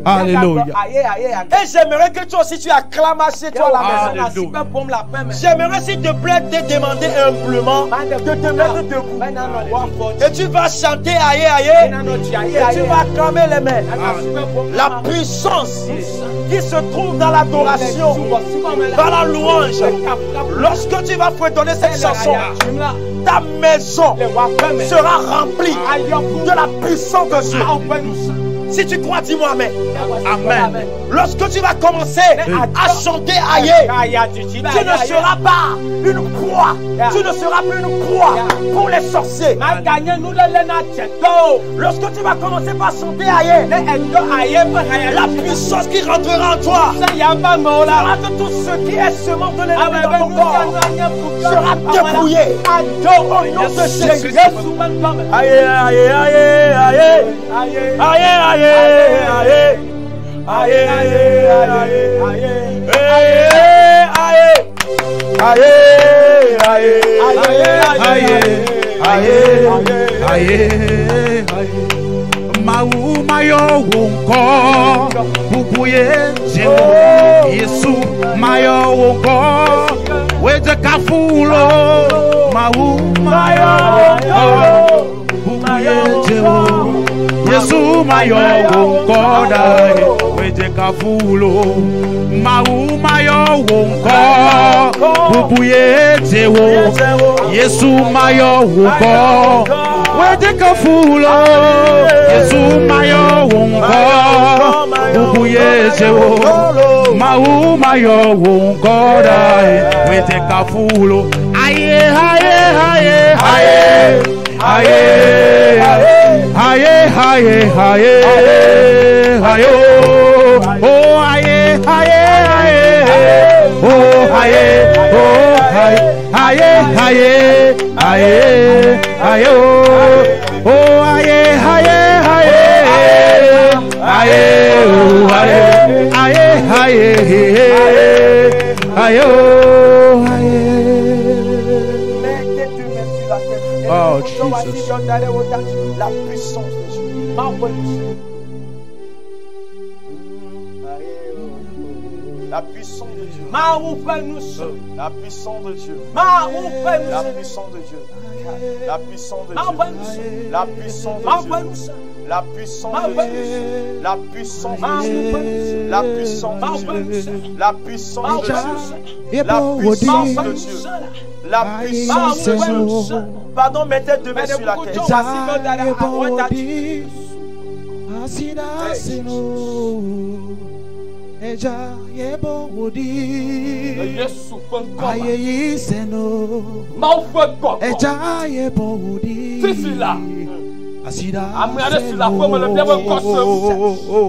Alléluia. Et j'aimerais que toi aussi tu acclames chez toi la maison. J'aimerais s'il te plaît te demander humblement de te mettre debout. Et tu vas chanter aïe aïe. Et tu vas acclamer les mains. La puissance qui se trouve dans l'adoration, dans la louange. Lorsque tu vas fredonner cette chanson, ta maison sera remplie de la puissance de Dieu. Si tu crois, dis-moi amen. Amen. Lorsque tu vas commencer à chanter aïe, tu ne seras pas une proie. Tu ne seras plus une proie pour les sorciers. Lorsque tu vas commencer par chanter aïe, la puissance qui rentrera en toi fera que tout ce qui est semence de l'ennemi dans ton corps sera dépouillé. Au nom de Jésus. Aïe, aïe, aïe, aïe, aïe, aïe. Aïe, aïe, aïe, aïe, aïe, Maou mayo wonko bubuye jewo Yesu mayo wonko weje kafulo Maou mayo wonko bubuye jewo Yesu mayo wonko dai weje kafulo Maou mayo wonko bubuye jewo Yesu mayo wonko weje kafulo Yesu mayo wonko bubuye jewo Maou mayo wonko dai weje kafulo aye aye aye aye aye aye aye aye aye oh aye aye aye oh aye oh aye aye aye aye oh aye aye aye aye oh aye aye aye aye oh aye. Oh Jesus. La puissance de Dieu. La puissance de Dieu. La puissance de Dieu. La puissance de Dieu. La puissance de Dieu. La puissance de Dieu. La puissance de Dieu. La puissance de Dieu. La puissance de Dieu. La puissance de Dieu. La puissance de Dieu. La puissance. Pardon, mettez deux mains sur la tête.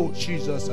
Oh, Jesus.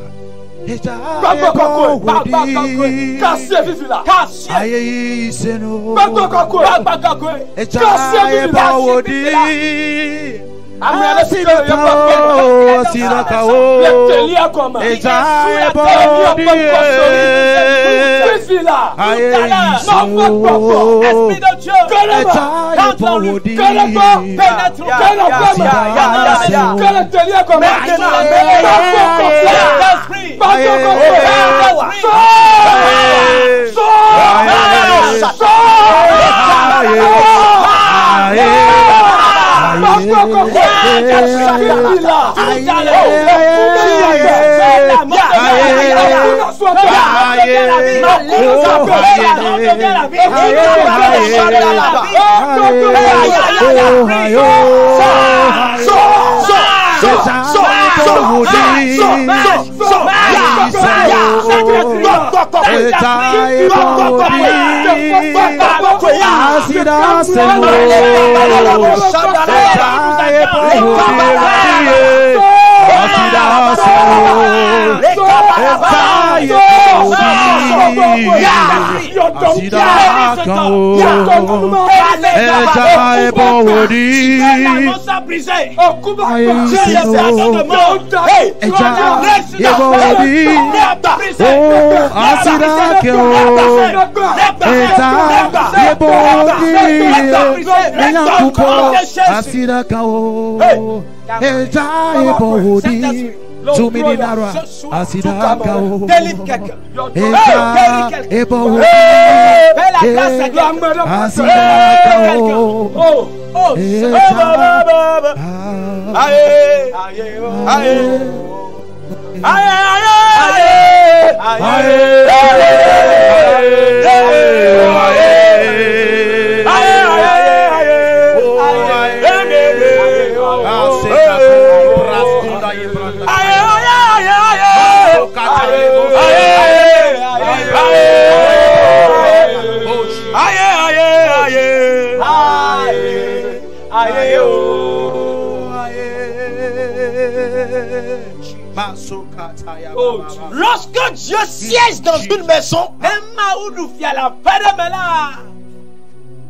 Lorsque Dieu siège dans une maison,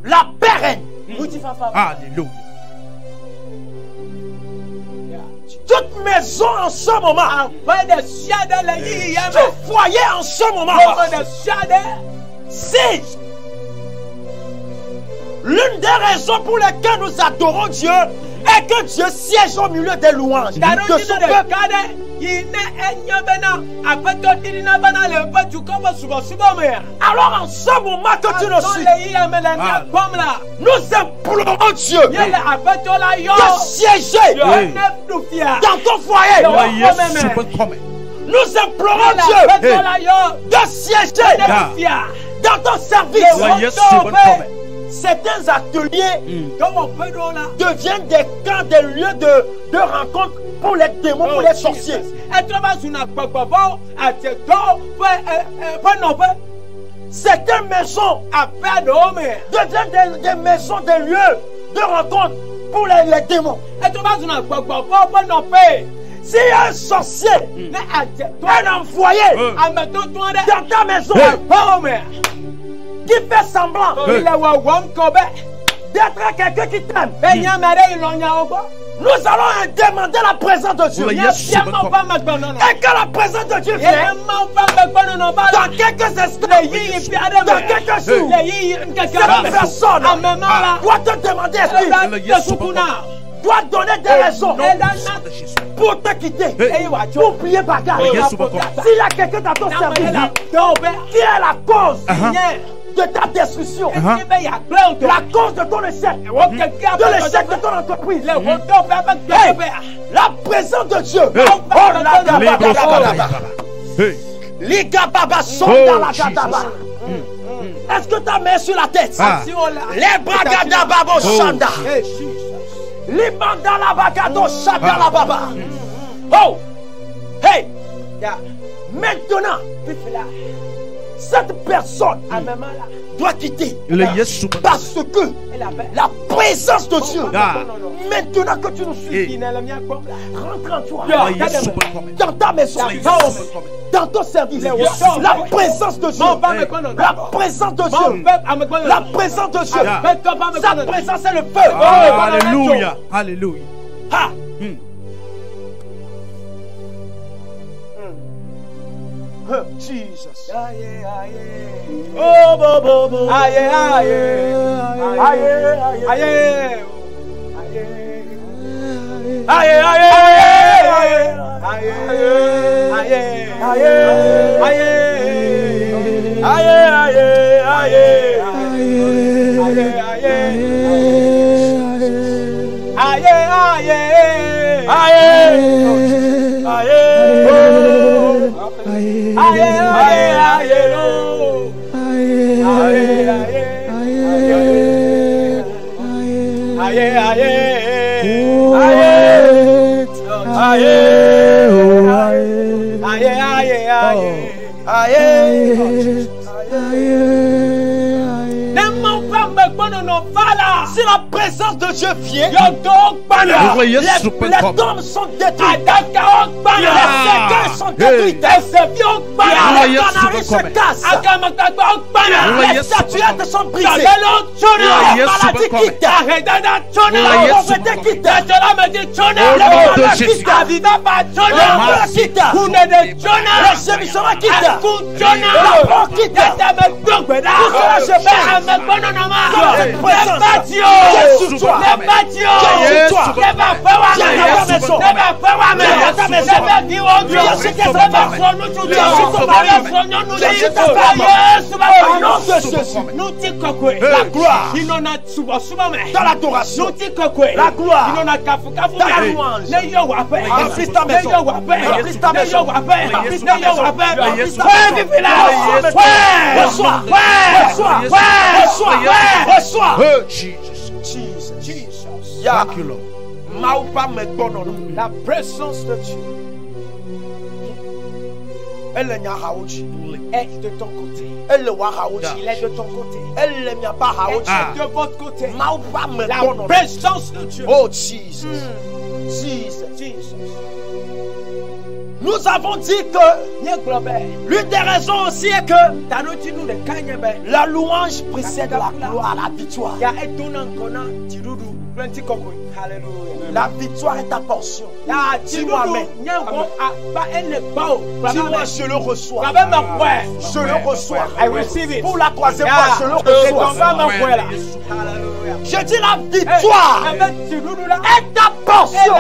la paix règne. Alléluia. Toute maison en ce moment, tout foyer en ce moment, si l'une des raisons pour lesquelles nous adorons Dieu est que Dieu siège au milieu des louanges de son peuple. Alors en ce moment que tu nous suis, nous implorons Dieu de siéger dans ton foyer. Nous implorons Dieu de siéger dans ton service. Certains ateliers deviennent des camps, des lieux de rencontre pour les démons, pour les sorciers. Certaines maisons deviennent des maisons, des lieux de rencontre pour les démons. Si un sorcier, un envoyé dans ta maison qui fait semblant d'être quelqu'un qui t'aime, nous allons demander la présence de Dieu. Et que la présence de Dieu vienne dans quelques instants, dans quelques jours, cette personne doit te demander doit donner des raisons pour te quitter, pour prier bagarre. S'il y a quelqu'un dans ton service qui est la cause de ta destruction, la cause de ton échec, de l'échec de ton entreprise, la présence de Dieu, Est-ce que ta main sur la tête? Ah. Les bragada babo shanda. Libanda la bagado shanda la baba. Oh! Hey! Maintenant, cette personne doit quitter parce que la présence de Dieu, maintenant que tu nous suis, rentre en toi, dans ta maison, dans ton service, la présence de Dieu, la présence de Dieu, la présence de Dieu, sa présence est le feu. Alléluia, alléluia. Ah. Jesus. Oh, bo, bo, bo. Aye, aye. Aye, aye. Aye. Aye, aye. Si la présence de Dieu vient, les tombes sont détruites, les cercueils sont détruits, les canaries se cassent, les statuettes sont brisées, la maladie quitte, la pauvreté quitte, le bonheur quitte, l'amour quitte, le gémissement quitte, la mort quitte, tout cela je perds. La gloire dans l'adoration, la gloire dans la louange. Remplisse ta maison, remplisse ta maison, remplisse ta maison. Reçois. Jesus. La présence de Dieu. Elle est de ton côté. Elle est de ton côté. Elle est de votre côté. La présence de Dieu. Oh Jesus. Jesus. Nous avons dit que l'une des raisons aussi est que la louange précède la gloire, la victoire. La victoire est ta portion. Dis-moi amen. Dis-moi je le reçois. Je le reçois. Pour la troisième fois, je le reçois. Je dis la victoire est ta portion.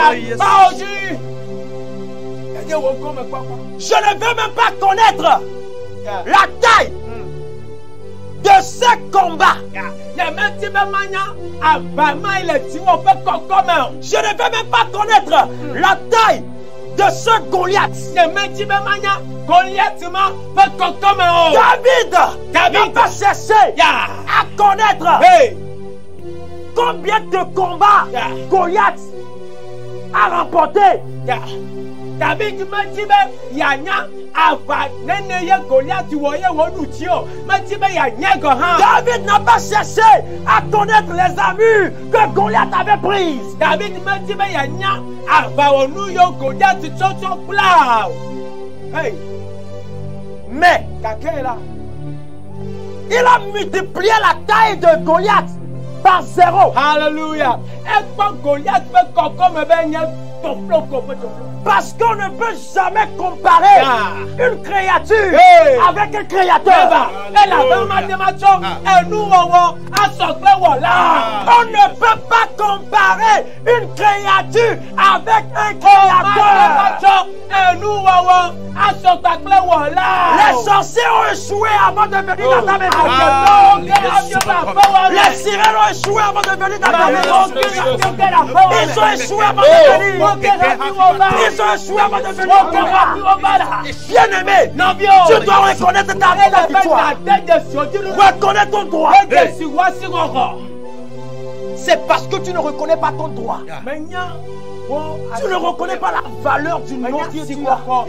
Je ne veux même pas connaître la taille de ce combat. Je ne veux même pas connaître la taille de ce Goliath. David n'a pas cherché à connaître combien de combats Goliath a remporté. David n'a pas cherché à connaître les armures que Goliath avait prises. Mais il a multiplié la taille de Goliath par 0. Alléluia. Parce qu'on ne peut jamais comparer une créature avec un créateur. On ne peut pas comparer une créature avec un créateur. Les sorciers ont échoué avant de venir dans ta maison. Les sirènes ont échoué avant de venir dans ta maison. Ils ont échoué avant de venir. Ils ont échoué avant de venir. Bien-aimé, tu dois reconnaître ta victoire. Reconnais ton droit. C'est parce que tu ne reconnais pas ton droit. Tu ne reconnais pas la valeur du nom qui est toi.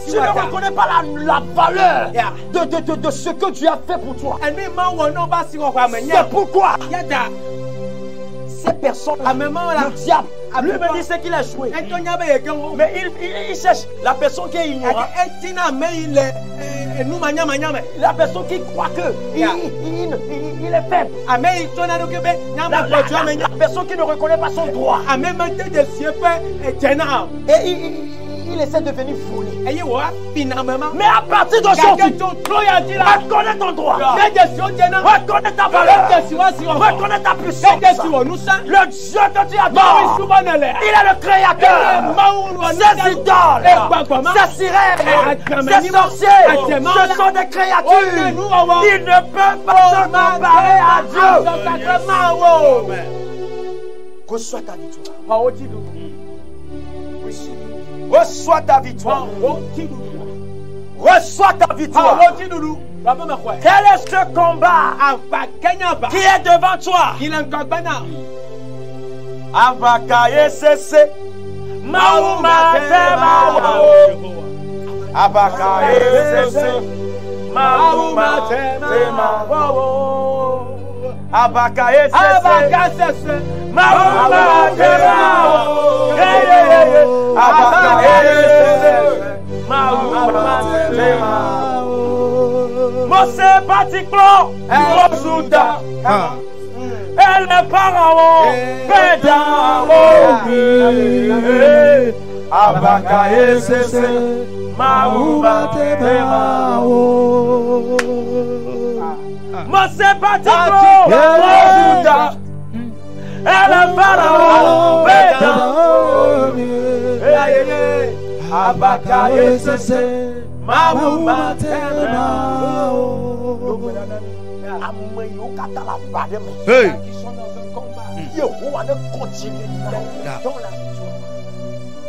Tu ne reconnais pas la valeur de ce que Dieu a fait pour toi. C'est pourquoi ces personnes, le diable, lui-même dit ce qu'il a joué. Mais il cherche la personne qui est ignorante. La personne qui croit que il est faible. La personne qui ne reconnaît pas son droit. Et il essaie de devenir folie. Mais à partir d'aujourd'hui, reconnais ton droit. Reconnais ta valeur. Reconnais ta puissance. Le Dieu que tu adores, il est le créateur. Ces idoles, ces sirènes, ces sorciers, ce sont des créatures. Ils ne peuvent pas se comparer à Dieu. Reçois ta victoire. Reçois ta victoire. Reçois ta victoire. Quel est ce combat qui est devant toi? Abakaye sese Mauma tema Abakaye sese Mauma tema Abakaye sese Mauma tema Abakaye sese Mauma tema Mose patiklo Mosuda Elle ne pharaon Abakaye sese Mauma tema Mose patiklo Mosuda Elle ne pharaon Abakaye sese Mauma tema Hey.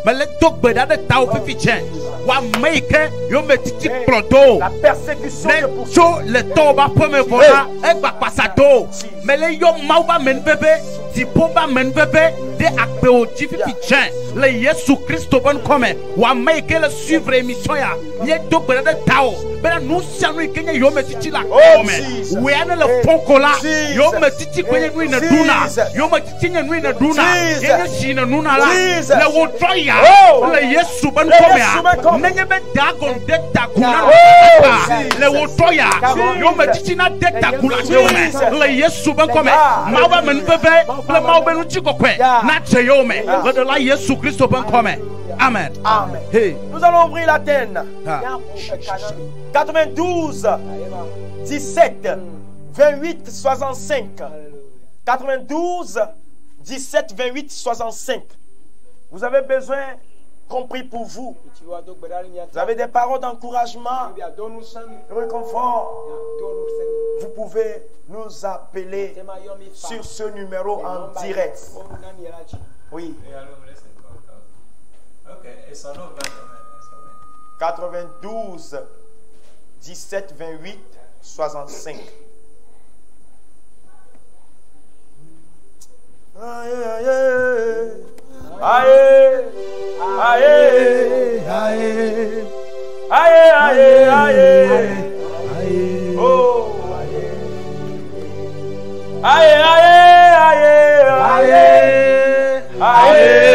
Mais les dogmes de Tao Fifichen, wa make yo metiti plodo. La persécution de poursuit. Les toba premier vola, et va passato. Mais les yo mauba men bébé, si pomba men bébé, de akpe o Fifichen. Le Yesu Christo bon come, wa make le suivre émission ya. Ye dogme de Tao. Ben nous sommes Kenya yo metiti la come. We are le fonkola. Yo metiti kwenye nui na duna. Yo metiti nui na duna. Kenya si na nuna la. Le wo troya. Le Yesu ban come. Nenye be dagon dekta kuna. Le wo troya. Yo metiti na dekta kula yome. Le Yesu ban come. Mawa men bebe. Le mawa ben uchiko kwe. Na cheyome. Le la Yesu Christo ban come. Amen. Amen. Hey. Nous allons ouvrir la tête. 92 17 28 65. 92 17 28 65. Vous avez besoin qu'on prie pour vous. Vous avez des paroles d'encouragement, de réconfort. Vous pouvez nous appeler sur ce numéro en direct. Oui. 92 17 28 65. Aïe aïe aïe aïe aïe aïe aïe aïe oh aïe aïe aïe aïe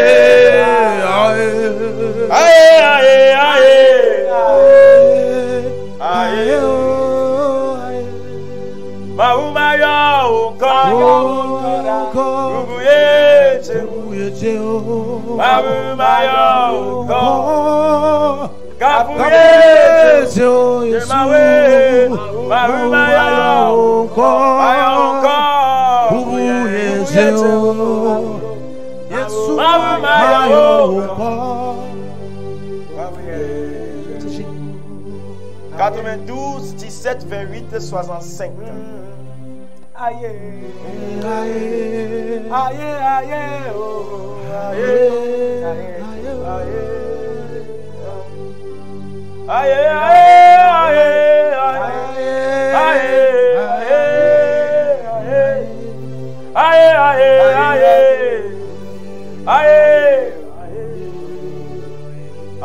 aïe, aïe, aïe, aïe, oh, aïe, aïe, aïe,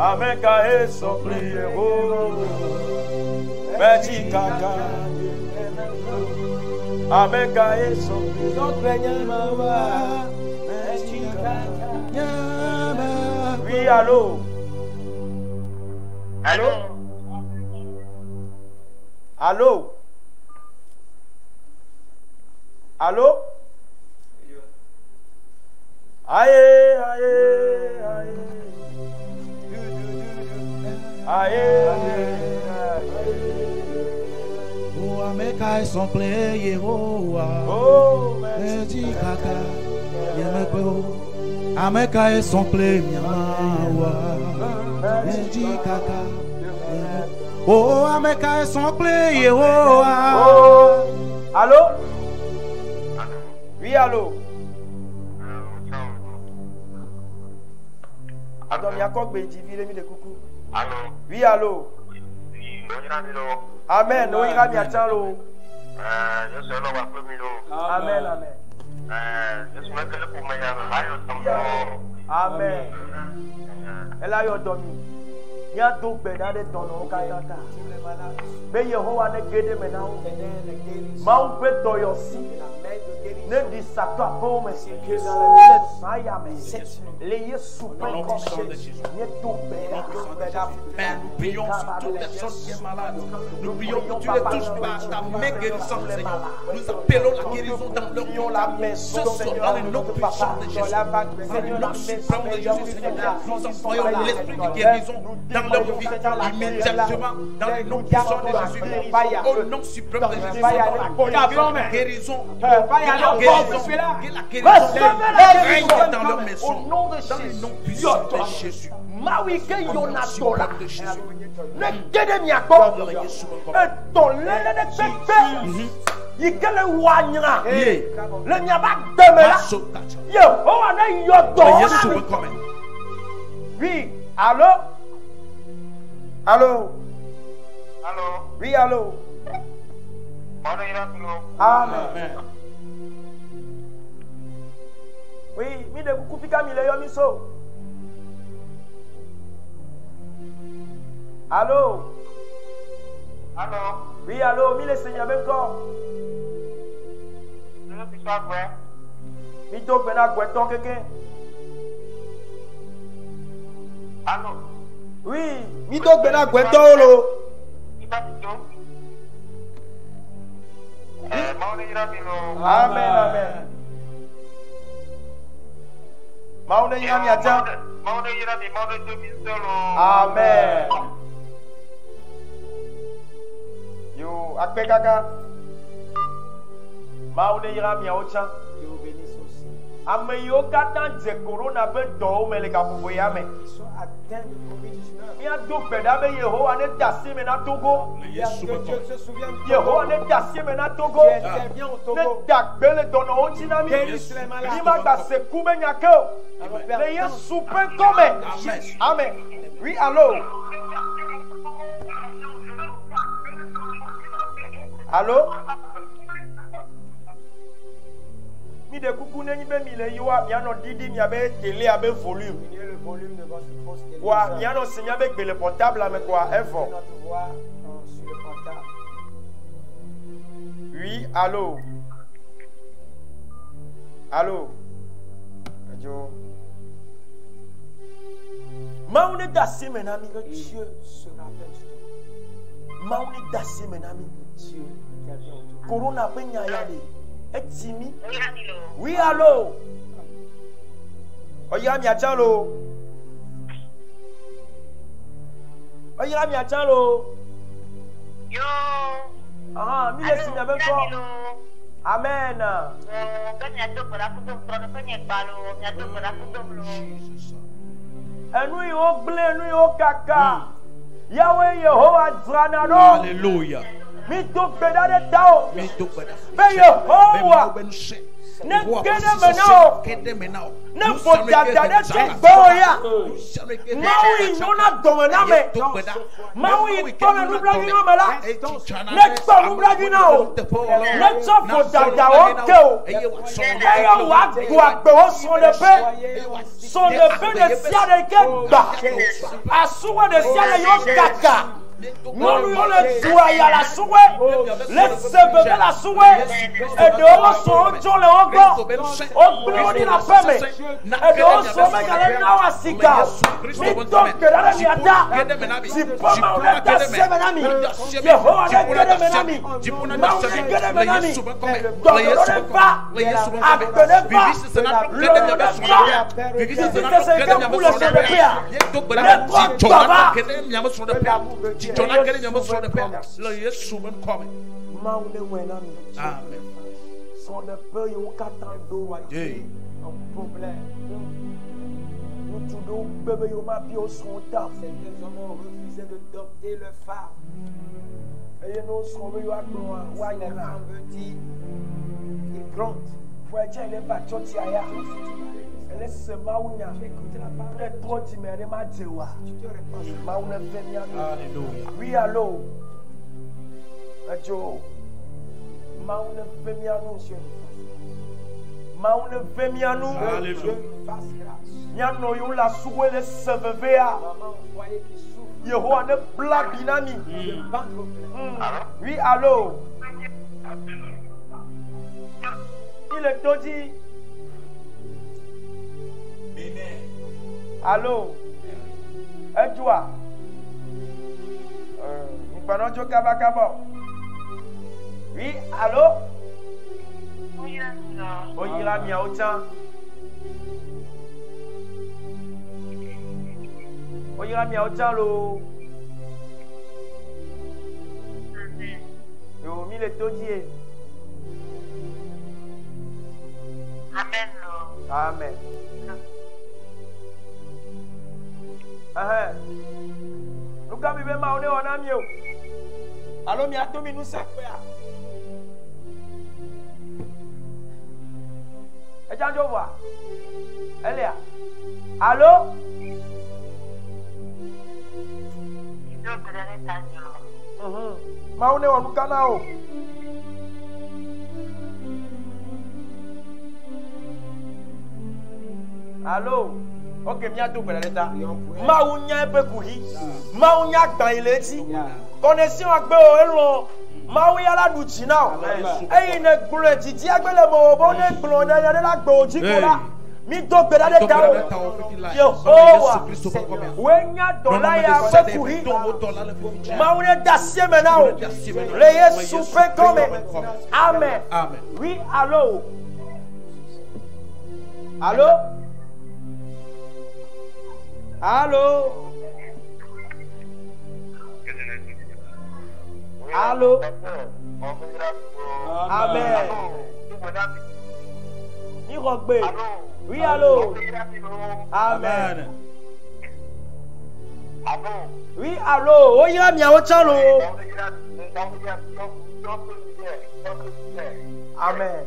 avec un socle héros, petit caca, avec un socle petit caca. Oui, allô? Allô? Allô? Allô? Aïe, aïe, aïe. Aïe, oh, Ameka son play, oh, merci, kaka, Ameka son play, merci, kaka, oh, Ameka son play, oh, allô? Oui, allô? Attends, il y a quoi que tu dis, de coucou? Allô? Oui, allô? Amen. On ira bien, tiens, l'eau. Je suis là, Amen, amen. je suis là pour me Amen. Elle a eu dormi. Il y a d'autres bénins dans nos kayata. Mais Yehowa ne guérit maintenant. Maou peut t'oyer aussi. Ne dis ça toi pour me sécuriser. Les soupers comme Père, nous prions sur toute personne qui est malade. Nous prions que tu les touches par ta main guérissante, Seigneur. Nous appelons la guérison dans leur vie. Ce soir, dans le nom puissant de Jésus, dans le nom suprême de Jésus, Seigneur, nous envoyons l'esprit de guérison dans leur vie immédiatement, dans le nom puissant de Jésus. Au nom suprême de Jésus, la guérison, la guérison règne dans leur maison, dans le nom puissant de Jésus. Mawike Yonadola. Ne guédez mi akọ. Eto lele de pepe. Yikele wanyra. Le nyaba demela. Yo, o ane yodo. Oui, allô? Allô? Allô? Oui, allô? Amen. Oui, mi de kufika mi le yo mi so. Allô? Allô? Oui, allô, mi le Seigneur même corps. Je suis pas vrai. Mi to bena gweton quelqu'un. Allô? Oui, mi to bena gweton lo. Amen, amen. Maune yami ata. Amen. Yo, akpe kaka. Maune yami aocha. Dieu bénisse aussi. Ame yo katan de corona be do me le kapovo yame. Ils sont atteints de Covid-19. Mi a do beda be Yehowa ne dasi me na Togo. Dieu se souvient de Yehowa ne dasi me na Togo. Dieu intervient au Ne Togo. dagbele dono ontina mi. Guérisse les malades. Ni ma ba se kube nyako. Le ye soupe comme. Amen. Oui, allô. Allô? Mi de coucou ne be mi le yoa mi ano didi mi abe télé abe volume. Diminuez le volume de votre fausse télé. Quoi, mi ano si mi abe le portable avec quoi, effort. Notre voix sur le portable. Oui, allô. Allô. Radio. Maune dassi menami que Dieu Se rappelle du tout. Maune dassi menami. Dieu intervient au Togo. Corona pe nyayade. Etimi. Oui, allô. Oya mi achalo. Oya mi achalo. Yo. Ah, mi le sinya be ko. Amen. Enu yo ble, enu yo kaka. Yahweh Yehovah Dranado. Alléluia. Mi do bedade dao. Be Yehowa. Ne gene menao. Ne fodadade teboya. Maui nyona domename. Maui tome nublagi no mela. Ne to nublagi no. Ne to fodada okeo. Eyo wa gwa gbe o son le pe. Son le pe de siade ke ba. Asuwa de siade yo kaka. Non lui on le doit y a la soué, les sevres de la soué, et de haut son John le hongo, au bleu la femme, et de haut son mec à la sika, mais donc que la miata, si pas on est cassé menami, Yehowa est que menami, Maou est que menami, donc le pas, appelez pas, le pas, c'est que pour le CBPA, les trois baba. Amen. Son de peu, il y a un problème. Nous tous nos bébés, ils ont son temps. Certains hommes ont refusé de dompter le phare. Et nous sommes venus à gloire. Ouais, il est là. Il gronde. Faut être il est pas tout tiaya. Elle est ce maounia. Elle trop timide, elle m'a dit wa. Maounia venia. Alléluia. Oui, allô. Adjo. Maounia venia nous. Maounia venia nous. Alléluia. Nyano yo la souwe le sevevea. Yehowa ne blabinami. Oui, allô. Il est tout dit. Allô. Et toi? Nous parlons de Kabakabo. Oui, allô? Oui, oh, il a mis autant. Oh, il a mis autant l'eau. Yo, il est tout dit. Amen. Amen. Nous avons vu ma on a mieux. Alors, bientôt, nous sommes prêts. Et j'en ai voir. Elle est là. Allô? Ma on est au canal. Allô? Ok, bientôt, l'état. Maounia peut courir. Maounia dans il est dit. Connexion avec Béo, Maouia la douchina. Et il ne boule dit, avec le mot, bon, il blonde, il y a de la gauche. Mi do beda de tao. Yehowa. Wenya dola ya peut courir. Maounia dacier maintenant. Les souper comme. Amen. Oui, allô? Allô? Allô? Allô? Amen. Nirogbe. Oui, allô? Amen. Oui, allô? Oui, il y a autre Amen.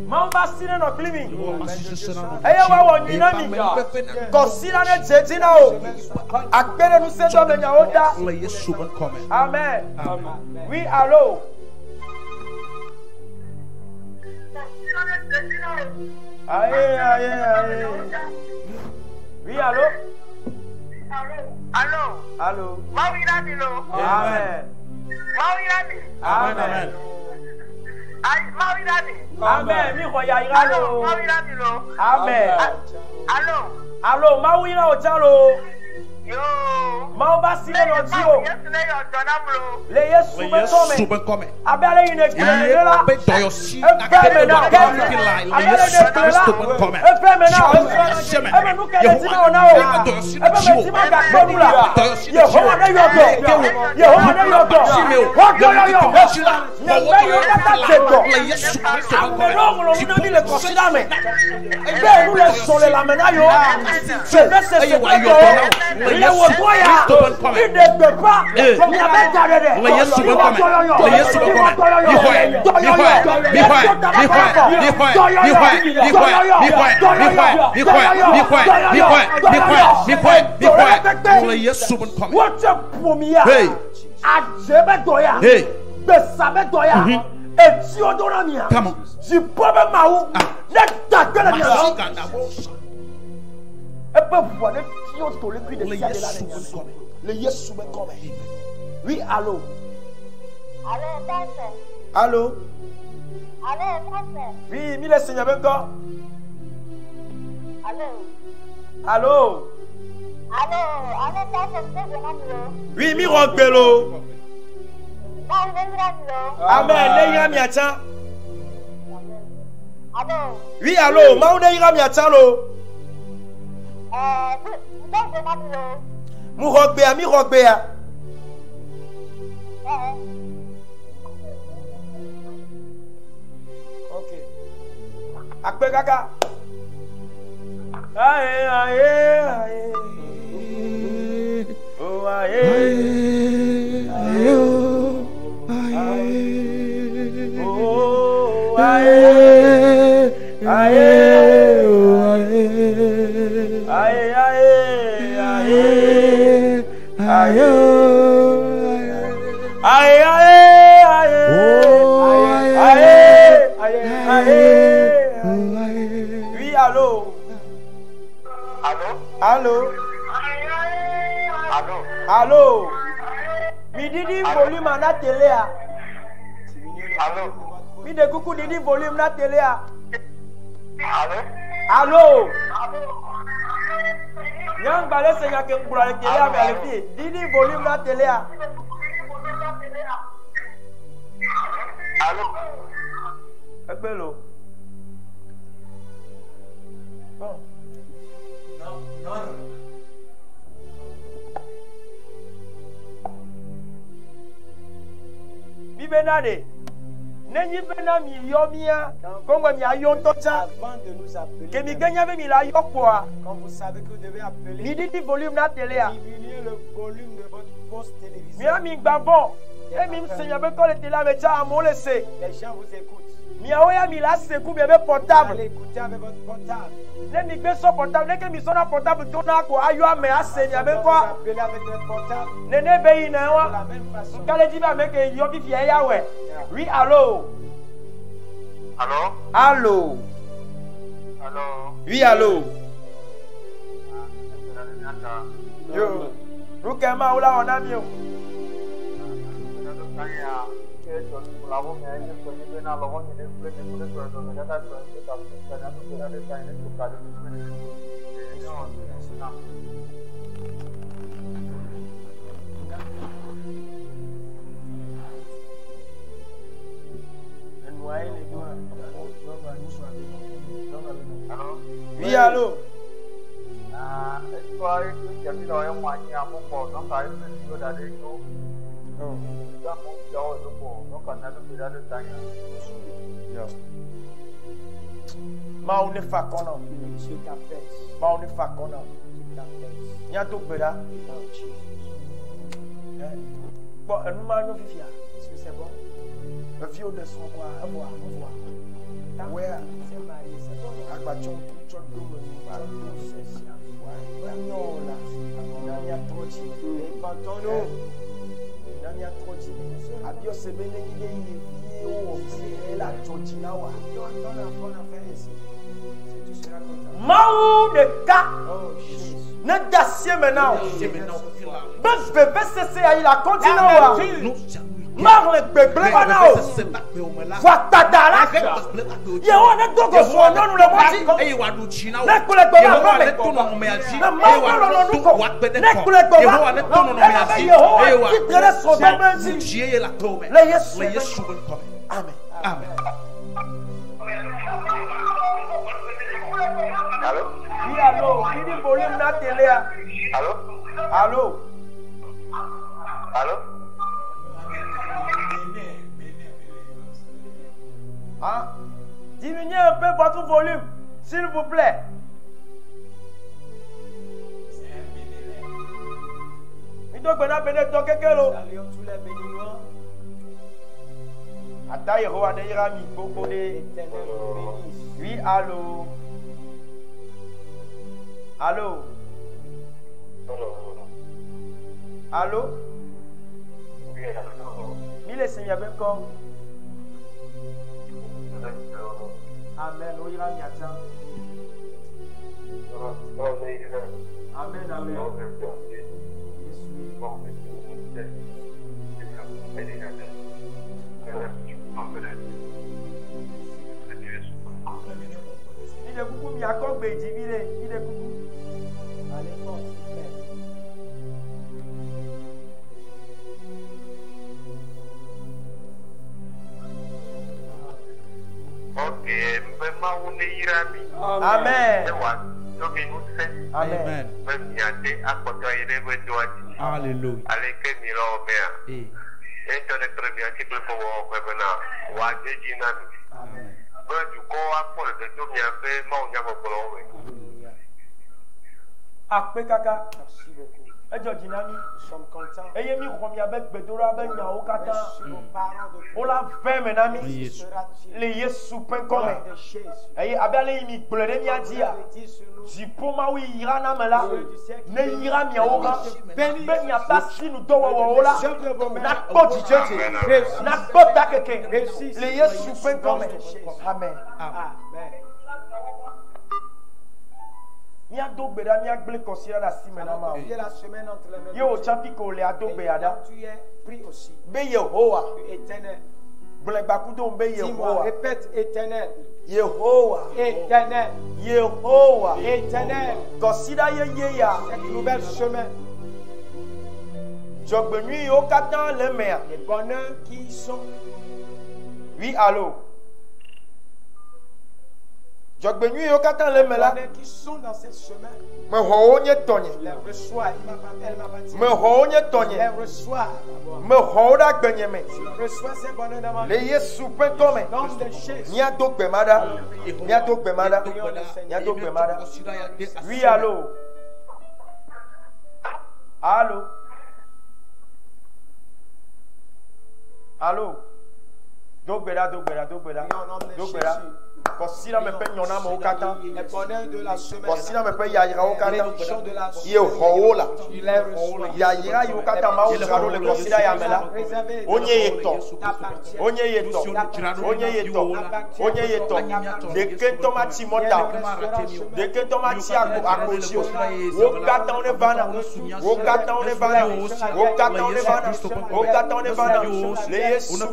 Mon vaccine no climi. Eyo wa woni na mi. Kosila ne jeji na o. Akpere nu se do me nya oda. Amen. Oui, allô. Aïe. Oui, allô. Allô. Amen. Amen. Amen. Mi roya iralo. Amen. Allô. Allô, Mawira Otalo. Mamba si le dio. Le Yesu be come. Abele ine kele la. Efeme na kele. Abele ine kele la. Efeme na. Ebe nu kele ti na ona o. Ebe me ti ma ga gbemula. Yehowa ne yodo. Yehowa ne yodo. Wodo yo. Ne be yo kata teto. Ameno ngolo na ni le consider me. Ebe nu le sole la mena yo. Je ne sais ce que le wodoya. Il ne peut pas. Il n'y a pas d'arrêt. Le Yesu be come. Le Yesu be come. What a premier. Hey. Adjebedoya. Hey. Besabedoya. Et Tiodoramia. Come on. Du pauvre Maou. Let that go. Et peu voir le Tiodo le cri de Sia de la nation. Le Yesu be come. Oui, allô. Allô. Oui, mi le Seigneur ben go. Allô. Oui, mi rogbelo. Amen. Ne ira mi ata. Oui, allô. Ma ou ne ira mi ata lo. Mu rogbea, mi rogbea. Ok. Akpe kaka. Aye, aye, aye. Oh, aye. Aye, oh, aye. Oh, aye. Aye, oh, aye. Aye, aye, aye. Aye, oh. Aye, aye, aye. Oh, aye. Aye, aye, aye. Oui, allô. Allô. Allô. Midi di volume na télé a. Allô. Midi coucou di volume na télé a. Allô. Allô. Yang balé seigneur que pour la télé a mais le di volume na télé a. Allô. Appello. Bon. Non. Bibenade. Nenyi bena mi yomia. Kongo mi ayon tocha. Avant de nous appeler. Que mi gagne avec mi la yokwa. Quand vous savez que vous devez appeler. Mi di volume na télé a. Diminuez le volume de votre poste télévisée. Mi ami gbavon. Et mi seigneur be ko le télé avec ça mo laisser. Les gens vous écoutent. Mi aoya mi la sekou bébé portable. Allez écouter avec votre portable. Ne mi gbe so portable, ne que mi so na portable to na ko ayo ame asenya be ko. Appelez avec votre portable. Nene be yi na De wa. la même façon. Kale di ba me ke yo fi ya yawe. Oui, allô. Allô. Allô. Allô. Oui, allô. Yo. Rukema ula ona mi o. Oui, allô. Ma on ne fa kono. Dieu t'appelle. Ma on ne fa kono. Dieu t'appelle. Nya to gbeda. Bon, nous ma no fifia. Est-ce que c'est bon? Le vieux de son quoi, avoir, voir. Ouais. C'est marié, c'est bon. Agbachon chon do mo fa. Non là. Nani atochi. Et pantono. Nani atochi. Abio se bene ni de yi o se la atochi na wa. Ton enfant a fait ici. Si tu seras content. Maou de ka. Oh, Jésus. Ne dacier maintenant. Bébé cessé il a continué. Marle bebele banao. Fatadala. Yeho ne dogo so no le moti. Ne kule gbe ba me. Ne ma no no ko. Ne kule gbe ba. Yeho ne tono no me asi. Yeho ti tere so be menzi. Le Yesu will come. Amen. Amen. Allô? Oui, allô. Qui dit volume na télé? Allô? Allô. Allô? Hein? Diminuez un peu votre volume, s'il vous plaît. Donc, on a bénédiction quelqu'un là. Attends, il va y avoir beaucoup de. Oui, allô. Allô. Allô. Il est signé avec quoi? Amen. Oui, il va y avoir. Amen, amen. Il est beaucoup mis à quoi il est beaucoup. Allez, fort, s'il vous plaît. Ok, vraiment on est irami. Amen. Amen. Hallelujah. Après caca. Merci beaucoup. Et Dynami, nous sommes contents. Et Yemi Romi avec Bedora avec Nyao Kata. On l'a fait maintenant. Les Yesu pen comme. Et abale Yemi pleure mi a dia. Si pour moi oui ira na mela. Ne ira mi o ga. Ben mi a pas si nous do wa la. Na poti church. Na pota keke. Les Yesu pen comme. Amen. Amen. Mi a do beda mi a gle considérer la semaine ma. La semaine entre les mains. Yo champi ko le a do beda. Tu es pris aussi. Be Yehowa. Éternel. Ble bakudo be Yehowa. Répète éternel. Yehowa. Éternel. Yehowa. Éternel. Considère ya. Cette nouvelle chemin. Jogbenu yo katan le mer. Les bonheurs qui sont. Oui, allô. Jogbenu yo katan le mer là. Les bonheurs qui sont dans ce chemin. Me ho nye tonye. Je les reçois. Elle m'a baptisé. Me ho nye Je tonye. les reçois. Me ho da gbenye me. Je reçois ces bonheurs dans ma Le vie. Yesu pen comme. Nom de Jésus. Nia do gbemada. Nia do gbemada. Nia do gbemada. Oui, allô. Allô. Allô. Dogbeda. Dogbeda. Considère me paye nyona mo kata. Les bonheurs de la semaine. Considère me paye yaira o kata. Bénédiction de la Ye ho la. Tu les reçois. Yaira yo kata ma o zaro le considère ya mela. Réservé. Onye yeto. T'appartient. Onye yeto. Onye yeto. Onye yeto. De que tomati mota. De que tomati akoji. O kata on vana. O kata on vana. O kata on vana. O kata on vana. Le Yesu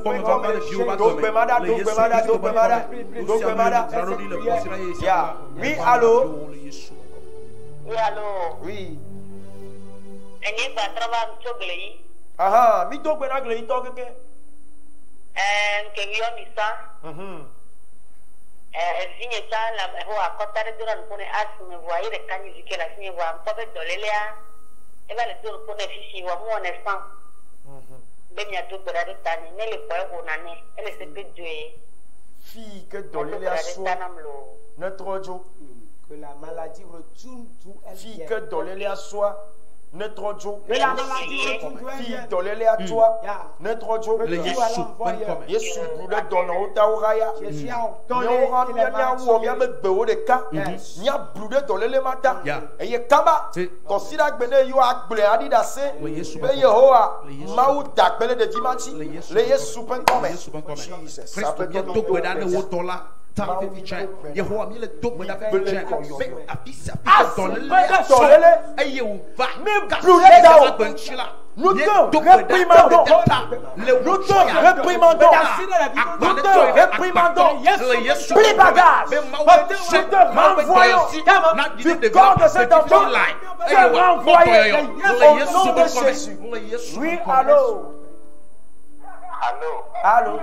Dogbemada. Yeah. Oui, allô? Oui, allô? Oui. Enye ba traba mchogle yi. Aha, mi to gbena gle ito keke. Nke wiyo misa. Vinye sa la ho akotare duran pone asme voyer kanyi zikela sinye wa mpobe dolelea. Eba le dur pone fishi wa mo onestan. Bemia to gbera de tani ne le kwa go nane. Ele se pe due. Fille que dolele a so. Notre Dieu. Que la maladie retourne d'où elle vient. Fille que dolele a so. Notre Dieu. Que la maladie retourne d'où elle Fille vient. dolele a toi. Notre Dieu. Le Yesu pen comme. Yesu bude dona ota oraya. Jésus a Nya donné ora les nya wo nya maladies. be gbewo de ka. Nya bude dolele mata. Eye kaba. Consider gbene yo agble adi da se. Be Yehowa mawu dagbele de dimanche. Le Yesu pen comme. Jesus. Christ bien to gbeda ne wo dola. Tant que vichai. Yehowa mi le to gbeda fe vichai. Fe apisa dans le aye ou va. Me blule da o. Nous te réprimandons. Nous te réprimandons. Nous te réprimandons. Plus bagage. Nous te renvoyons du corps de cet enfant. Te renvoyer au nom de Jésus. Oui, allô. Allô? Allô.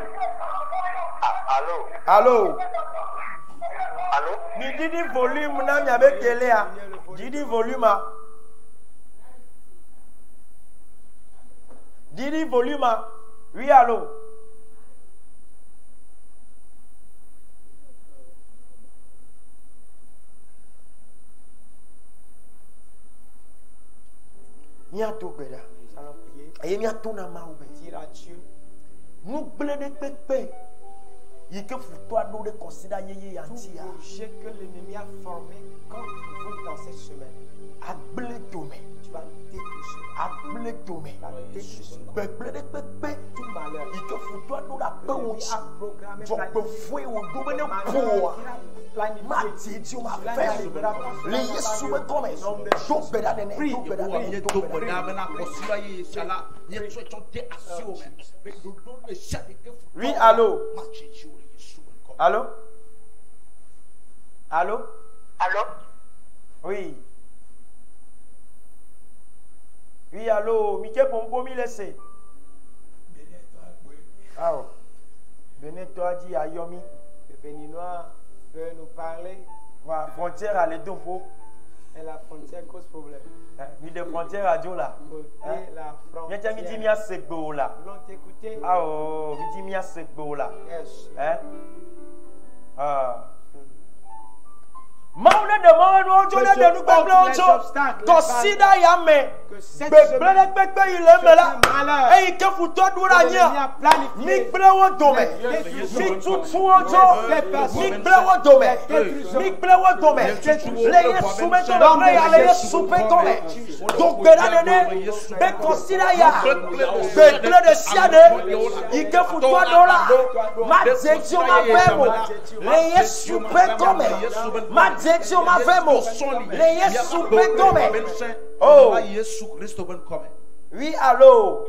Allô? Allô. Allô? Ni didi volume na mi avec télé a. Didi volume a. Didi volume a. Oui, allô. Miato beda. Et miato na ma oube. Dire à Dieu. Nous blede pepe. Il que faut toi nous de considérer Tout projet que l'ennemi a formé quand il faut dans cette semaine, a blede tome. tu vas détruire. A blede tome. Blede pepe. Tout malheur. Il que faut toi nous la paix L'ennemi aussi. a programmé, Donc planifié. me fouet au domaine Malheur pour. qu'il a planifié. Ma titi ma Cela femme. n'arrivera pas. Les Yesu me comme. Donc beda nene. Prie. Donc beda nene. Donc beda nene. Oui, allô. Allô? Allô? Allô? Oui. Oui, allô. Mickey Pompo mi laissé. Ah oh. Benetto dit à Yomi. Le Béninois peut nous parler, Voilà, frontière à l'Edompo. et la frontière cause problème. Mi de frontière à Diola. Côté la Miatia mi dit frontière. mia sekbo là. Nous voulons t'écouter. Ah oh, mi dit mia sekbo là. Yes. Hein? Ah. Mauna de mauna jona de nous Contre beblo les cho. obstacles, Kosida yame. Que cette Bebele semaine, bebe il aime là. malheur, Et que futo dura que l'ennemi nya. a planifié, Mi blewo dome. Mi tutu ojo. Mi blewo dome. Mi blewo dome. Le Yesu me to le ya le Yesu pe tome. Donc bera nene be kosida ya. Bebele de siade. Ike futo dora. Ma zejo ma femo. Le Yesu pe tome. Ma zejo ma femo. Le Yesu pe tome. Oh. Oui, allô.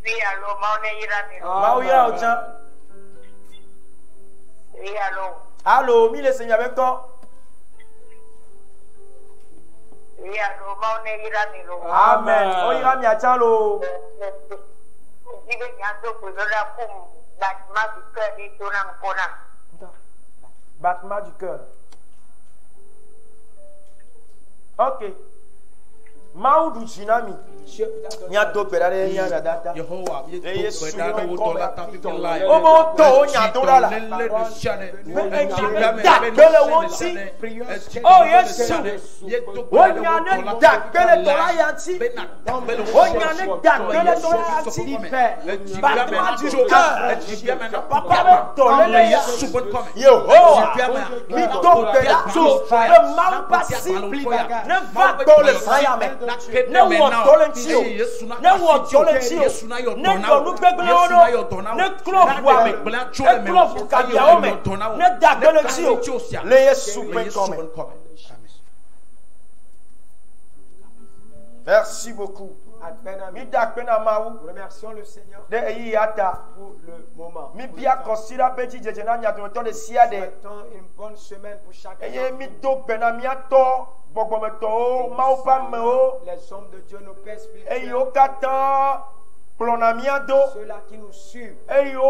Oui, allô, Maone Iramiro. Maouya Ochan. Oui, allô. Allô, mi le Seigneur avec toi. Oui, allô, Maone Iramiro. Amen. O ira mi achalo. Dibe nyanto kuzola kum batma bika di tunang kona. Battement du cœur. Ok. Maoudou Chinami. Nyato pedale nyada data. Omo to nyato la. Dakele wonti. Oh Yesu. Onyane dakele tola yanti. Onyane dakele tola yanti. Battement du cœur. Papa me tolele ya. Yehowa. Mi to pedale. Le mal passé. Ne va dans le sayame. Ne wotole ntio. Ne wotole ntio. Ne donu gbegble ono. Ne klofu ame. Ne klofu kabiaome. Ne dagele ntio. Le Yesu pe kome. Merci beaucoup. Mi dakpena mawu. remercions le Seigneur De eyi yata. pour le moment. Mi bia kosira petit jeje na nyato to de siade. Souhaitons une bonne semaine pour chacun. Eye mi do bena mi ato. Bogbometo o, mau pa me o. Les hommes de Dieu, nos pères spirituels, Eyo kata. Plonamiado. ceux-là qui nous suivent, Eyo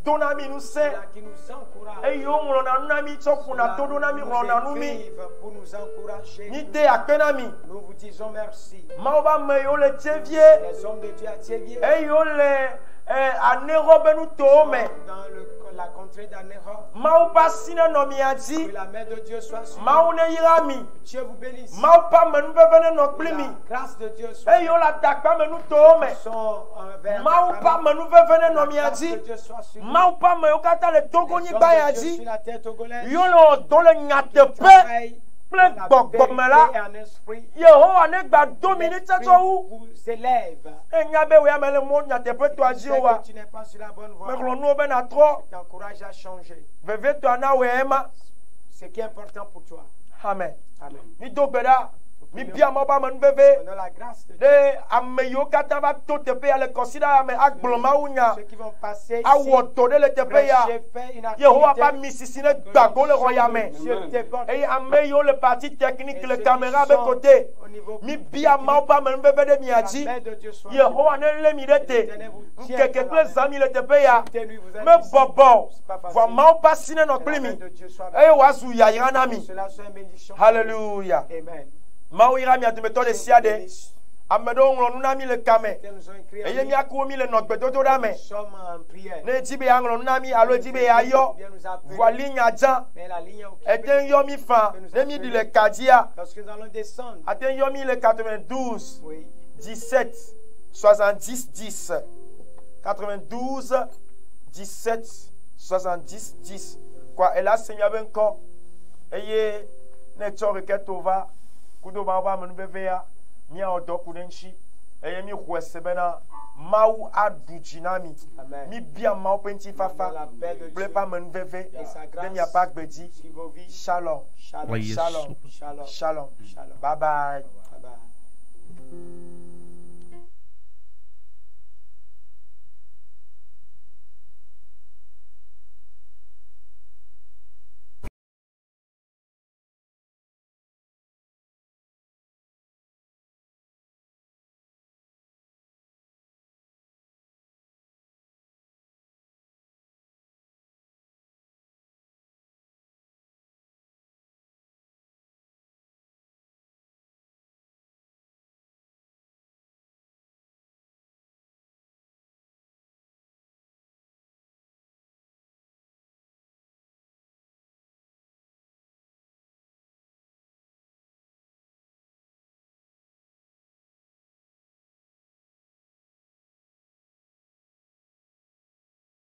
donami nu se. ceux-là qui nous encouragent, Eyo ngolona nami chokuna ceux-là todo nami qui rona nous numi. écrivent pour nous encourager. Ni te akpenami. Nous vous disons merci. Maoba me yo le tevie. Les hommes de Dieu à Thiévier, Eyo le anerobe nu tome. dans la contrée d'Anéra, Maoba sine no miati. que la main de Dieu soit sur nous. Maone yirami. Dieu vous bénisse. Maopa menu bevene no Que plimi. la grâce de Dieu soit Eyo la takpa menu tome. son envers Maopa menu bevene no la grâce de miati. Dieu soit sur nous. Maopa me yo kata le togo Les ni hommes de Dieu bayadi. sur la terre togolaise, Yo lo dole nyate pe. pareil, Plein la gbọgbọmela. vérité et en esprit, Yehowa ne gba 2 minutes l'esprit to wu. vous élève. Enyabe we amele mo nyate pe to Tu aji sais o wa. que tu n'es pas sur la bonne voie. Me klo no be na tro. T'encourage à changer. Veve to na we ema. Ce qui est important pour toi. Amen. Amen. Ni do beda. Mi bia ma ba man veve. Dans la grâce de Dieu. De ameyo kata va to tepe ya le considère mais agbloma unya. Ceux qui vont passer ici, Awo to de le tepe ya. prêcher, faire une Yehowa activité pas misisine gbago le royaume. sur tes bords. Et ameyo le parti technique Et le ceux caméra qui be sont côté. au niveau Mi bia ma ba man veve de miadi. la main de Dieu soit Yehowa ne le mi dete. Quelque chose ami le tepe ya. Tenue, vous êtes Me ici. bobo. C'est pas facile. Wa ma pas sine no Que la main plimi. de Dieu soit E wazu ya yana mi. Cela soit une bénédiction. Hallelujah. Amen. Mawira mi adumeto de siade. Amedo nglo nuna mi le kame. Qu'ils nous ont écrit en Eye mi ligne. akwo mi le nogbedo to dame. Nous sommes en prière. Ne jibe anglo nuna mi alo jibe ya yo. Bien nous appeler. Voili nya jan. Mais la ligne est occupée. Eten yo mi fan. Ne mi di le kadia. Lorsque nous allons descendre. Aten yo mi le 92 Oui. 17 70 10. 92 17 70 10. Quoi elle a seigneur ben ko. Eye ne chore ketova. Kudo ba ba menu bevea. Mi a odo kunenchi. Eye mi kwese bena. Mau adujinami. Amen. Mi bia mau penti fafa. La paix de Ple Dieu. pas menu beve. Et sa grâce. Demi a pas gbedi. Sur vos vies. Shalom. Shalom. Oui, yes. Shalom. Shalom. Shalom. Shalom. Bye bye. Bye bye.